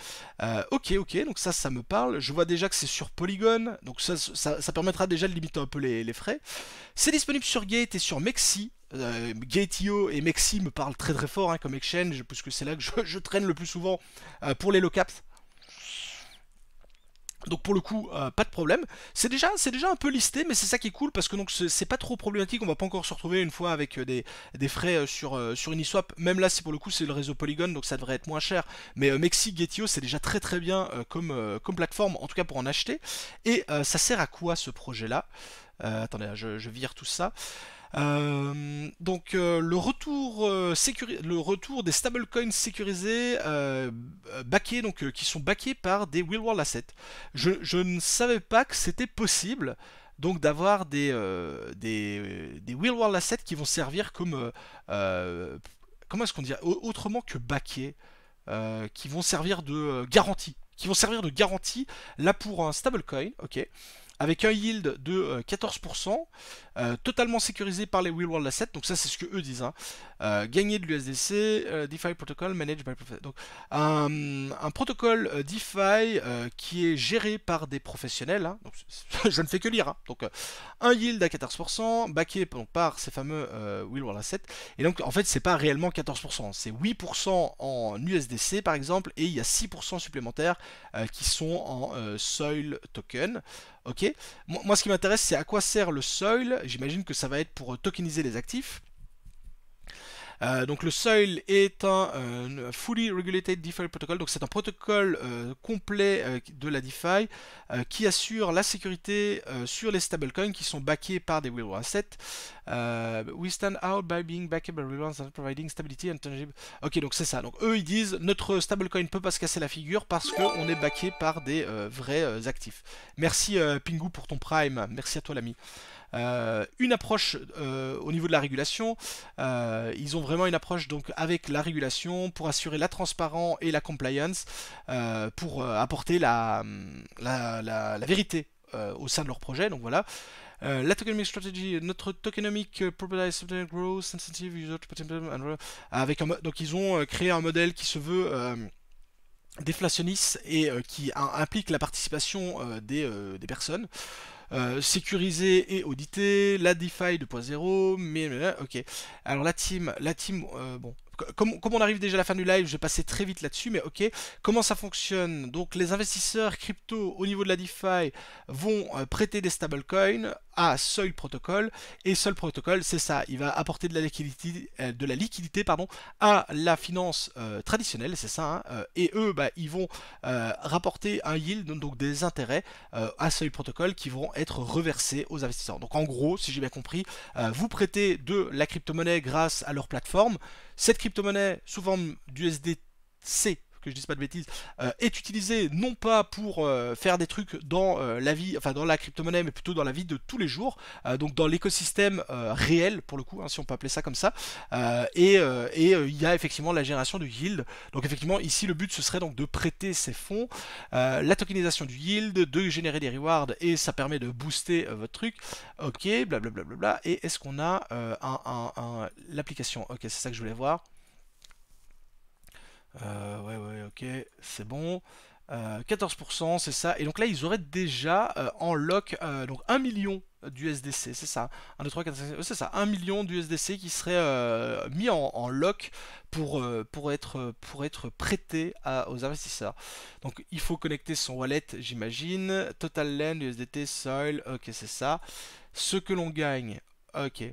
Ok, donc ça me parle. Je vois déjà que c'est sur Polygon, donc ça permettra déjà de limiter un peu les frais. C'est disponible sur Gate et sur Mexi. Gate.io et Mexi me parlent très très fort hein, comme exchange, puisque c'est là que je traîne le plus souvent pour les low caps. Donc pour le coup, pas de problème. C'est déjà un peu listé, mais c'est ça qui est cool parce que donc c'est pas trop problématique. On va pas encore se retrouver une fois avec des frais sur Uniswap. Même là, c'est pour le coup c'est le réseau Polygon, donc ça devrait être moins cher. Mais Mexi Getio, c'est déjà très très bien comme plateforme, en tout cas pour en acheter. Et ça sert à quoi ce projet-là? Attendez, je vire tout ça. Donc le retour des stablecoins sécurisés backés, donc qui sont backés par des real world assets. Je ne savais pas que c'était possible donc d'avoir des real world assets qui vont servir comme comment est-ce qu'on dit autrement que backés, qui vont servir de garantie. Qui vont servir de garantie là pour un stablecoin, ok, avec un yield de 14%, totalement sécurisé par les real world assets, donc ça c'est ce que eux disent, hein. Gagner de l'USDC, DeFi Protocol managed by donc un protocole DeFi qui est géré par des professionnels, hein. Donc, je ne fais que lire, hein. Donc un yield à 14%, backé par ces fameux real world assets, et donc en fait c'est pas réellement 14%, c'est 8% en USDC par exemple, et il y a 6% supplémentaires qui sont en Soil token. Ok. Moi, ce qui m'intéresse, c'est à quoi sert le Soil. J'imagine que ça va être pour tokeniser les actifs. Donc le Soil est un fully regulated DeFi protocol, donc c'est un protocole complet de la DeFi qui assure la sécurité sur les stablecoins qui sont backés par des real world assets. We stand out by being backed by real world assets, providing stability and tangible. Ok, donc c'est ça. Donc eux ils disent notre stablecoin ne peut pas se casser la figure parce qu'on est backé par des vrais actifs. Merci Pingu pour ton prime, merci à toi l'ami. Une approche au niveau de la régulation. Ils ont vraiment une approche donc avec la régulation pour assurer la transparence et la compliance, pour apporter la vérité au sein de leur projet. Donc voilà. La tokenomic strategy, notre tokenomic proprietary growth sensitive user avec donc ils ont créé un modèle qui se veut déflationniste et qui implique la participation des personnes. Sécurisé et audité, la DeFi 2.0, mais ok. Alors la team, bon, comme on arrive déjà à la fin du live, je vais passer très vite là-dessus, mais ok. Comment ça fonctionne? Donc les investisseurs crypto au niveau de la DeFi vont prêter des stablecoins à Soil Protocol, et Soil Protocol, c'est ça, il va apporter de la liquidité pardon, à la finance traditionnelle, c'est ça, hein, et eux, bah, ils vont rapporter un yield, donc des intérêts à Soil Protocol qui vont être reversés aux investisseurs. Donc en gros, si j'ai bien compris, vous prêtez de la crypto-monnaie grâce à leur plateforme. Cette crypto-monnaie sous forme d'USDC, que je dise pas de bêtises, est utilisée non pas pour faire des trucs dans la vie, enfin dans la crypto-monnaie, mais plutôt dans la vie de tous les jours, donc dans l'écosystème réel pour le coup, hein, si on peut appeler ça comme ça, et il y a effectivement la génération de yield. Donc effectivement ici le but ce serait donc de prêter ces fonds, la tokenisation du yield, de générer des rewards, et ça permet de booster votre truc. Ok, blablabla. Et est-ce qu'on a l'application? Ok, c'est ça que je voulais voir. Ouais, ok, c'est bon. 14%, c'est ça. Et donc là, ils auraient déjà en lock donc 1 million d'USDC, c'est ça. 1, 2, 3, 4, 5, c'est ça. 1 million d'USDC qui serait mis en lock pour être prêté aux investisseurs. Donc il faut connecter son wallet, j'imagine. Total Land, USDT, Soil, ok, c'est ça. Ce que l'on gagne, ok.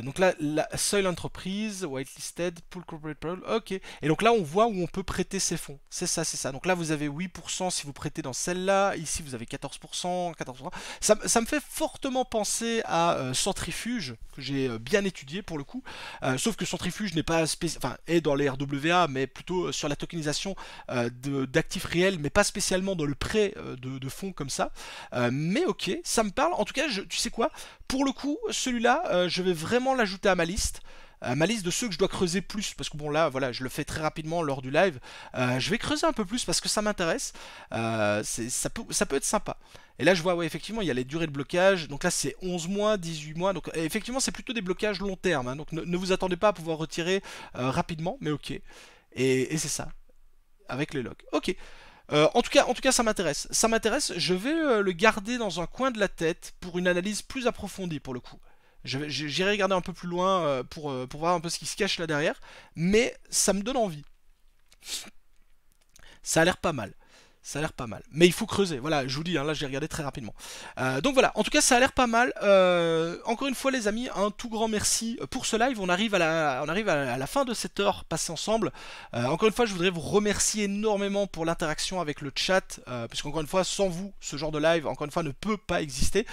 Donc là, la seule entreprise, whitelisted, pool corporate problem, ok. Et donc là, on voit où on peut prêter ses fonds. C'est ça, c'est ça. Donc là, vous avez 8% si vous prêtez dans celle-là. Ici, vous avez 14%, 14%. Ça me fait fortement penser à Centrifuge, que j'ai bien étudié pour le coup. Sauf que Centrifuge n'est pas enfin, est dans les RWA, mais plutôt sur la tokenisation d'actifs réels, mais pas spécialement dans le prêt de fonds comme ça. Mais ok, ça me parle. En tout cas, tu sais quoi? Pour le coup, celui-là, je vais vraiment l'ajouter à ma liste de ceux que je dois creuser plus, parce que bon là voilà je le fais très rapidement lors du live. Je vais creuser un peu plus parce que ça m'intéresse. Ça peut être sympa. Et là je vois, ouais, effectivement il y a les durées de blocage, donc là c'est 11 mois, 18 mois, donc effectivement c'est plutôt des blocages long terme, hein, donc ne vous attendez pas à pouvoir retirer rapidement, mais ok. Et c'est ça, avec les logs. Ok. En tout cas, ça m'intéresse. Ça m'intéresse. Je vais le garder dans un coin de la tête pour une analyse plus approfondie pour le coup. J'irai regarder un peu plus loin pour voir un peu ce qui se cache là derrière. Mais ça me donne envie. Ça a l'air pas mal. Ça a l'air pas mal. Mais il faut creuser. Voilà, je vous dis, hein, là j'ai regardé très rapidement. Donc voilà, en tout cas ça a l'air pas mal. Encore une fois les amis, un tout grand merci pour ce live. On arrive à la fin de cette heure passée ensemble. Encore une fois, je voudrais vous remercier énormément pour l'interaction avec le chat. Puisqu'encore une fois, sans vous, ce genre de live, encore une fois, ne peut pas exister.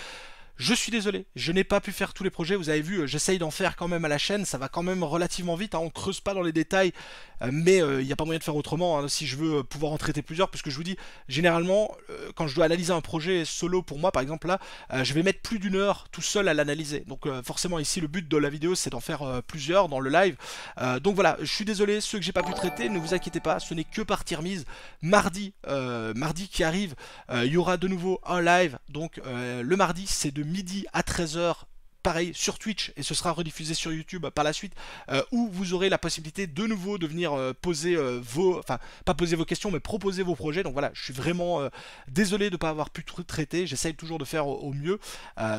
Je suis désolé, je n'ai pas pu faire tous les projets, vous avez vu, j'essaye d'en faire quand même à la chaîne, ça va quand même relativement vite, hein, on creuse pas dans les détails, mais il n'y a pas moyen de faire autrement, hein, si je veux pouvoir en traiter plusieurs, puisque je vous dis, généralement, quand je dois analyser un projet solo pour moi, par exemple là, je vais mettre plus d'une heure tout seul à l'analyser, donc forcément ici le but de la vidéo c'est d'en faire plusieurs dans le live, donc voilà, je suis désolé, ceux que j'ai pas pu traiter, ne vous inquiétez pas, ce n'est que partie remise, mardi qui arrive, il y aura de nouveau un live, donc le mardi c'est de midi à 13 h, pareil sur Twitch, et ce sera rediffusé sur YouTube par la suite, où vous aurez la possibilité de nouveau de venir poser enfin pas poser vos questions mais proposer vos projets. Donc voilà, je suis vraiment désolé de ne pas avoir pu tout traiter, j'essaye toujours de faire au mieux,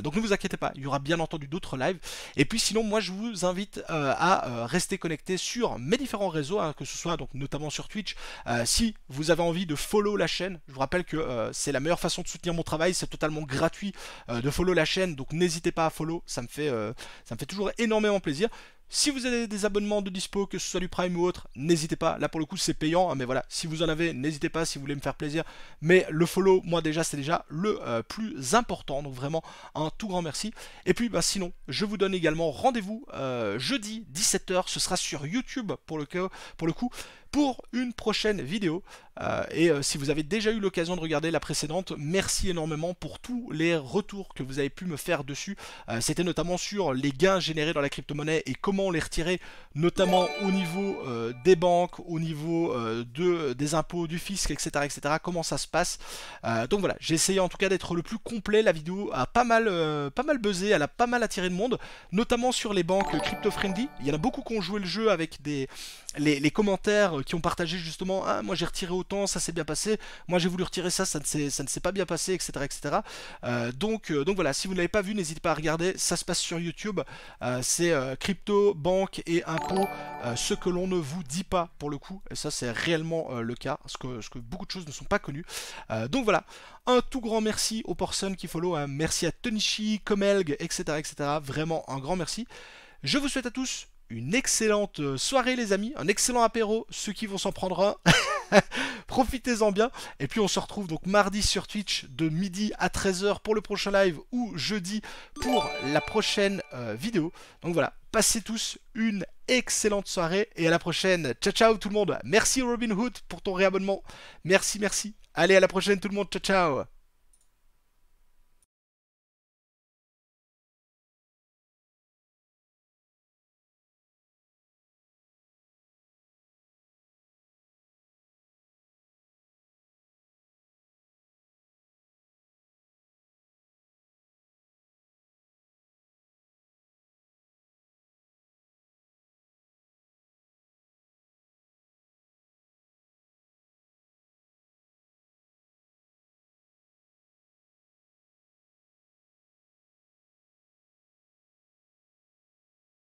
donc ne vous inquiétez pas, il y aura bien entendu d'autres lives. Et puis sinon moi je vous invite à rester connecté sur mes différents réseaux, hein, que ce soit donc notamment sur Twitch. Si vous avez envie de follow la chaîne, je vous rappelle que c'est la meilleure façon de soutenir mon travail, c'est totalement gratuit de follow la chaîne, donc n'hésitez pas à follow, ça me fait toujours énormément plaisir. Si vous avez des abonnements de dispo, que ce soit du Prime ou autre, n'hésitez pas. Là pour le coup c'est payant, hein, mais voilà, si vous en avez, n'hésitez pas si vous voulez me faire plaisir. Mais le follow, moi déjà, c'est déjà le plus important. Donc vraiment un tout grand merci. Et puis bah, sinon, je vous donne également rendez-vous jeudi 17 h. Ce sera sur YouTube pour le coup, pour une prochaine vidéo. Si vous avez déjà eu l'occasion de regarder la précédente, merci énormément pour tous les retours que vous avez pu me faire dessus. C'était notamment sur les gains générés dans la crypto-monnaie et comment les retirer, notamment au niveau des banques, au niveau des impôts, du fisc, etc. Comment ça se passe. Donc voilà, j'ai essayé en tout cas d'être le plus complet. La vidéo a pas mal buzzé, elle a pas mal attiré de monde, notamment sur les banques crypto-friendly. Il y en a beaucoup qui ont joué le jeu avec les commentaires qui ont partagé justement, ah, moi j'ai retiré autant, ça s'est bien passé, moi j'ai voulu retirer ça, ça ne s'est pas bien passé, etc. Donc voilà, si vous ne l'avez pas vu, n'hésitez pas à regarder, ça se passe sur YouTube. C'est crypto, banque et impôts, ce que l'on ne vous dit pas pour le coup, et ça c'est réellement le cas, parce que beaucoup de choses ne sont pas connues. Donc voilà, un tout grand merci aux personnes qui follow, hein. Merci à Tonichi, Comelg, etc. Vraiment un grand merci. Je vous souhaite à tous une excellente soirée les amis, un excellent apéro, ceux qui vont s'en prendre un, profitez-en bien, et puis on se retrouve donc mardi sur Twitch de midi à 13 h pour le prochain live, ou jeudi pour la prochaine vidéo. Donc voilà, passez tous une excellente soirée, et à la prochaine, ciao ciao tout le monde, merci Robinhood pour ton réabonnement, merci, allez à la prochaine tout le monde, ciao ciao.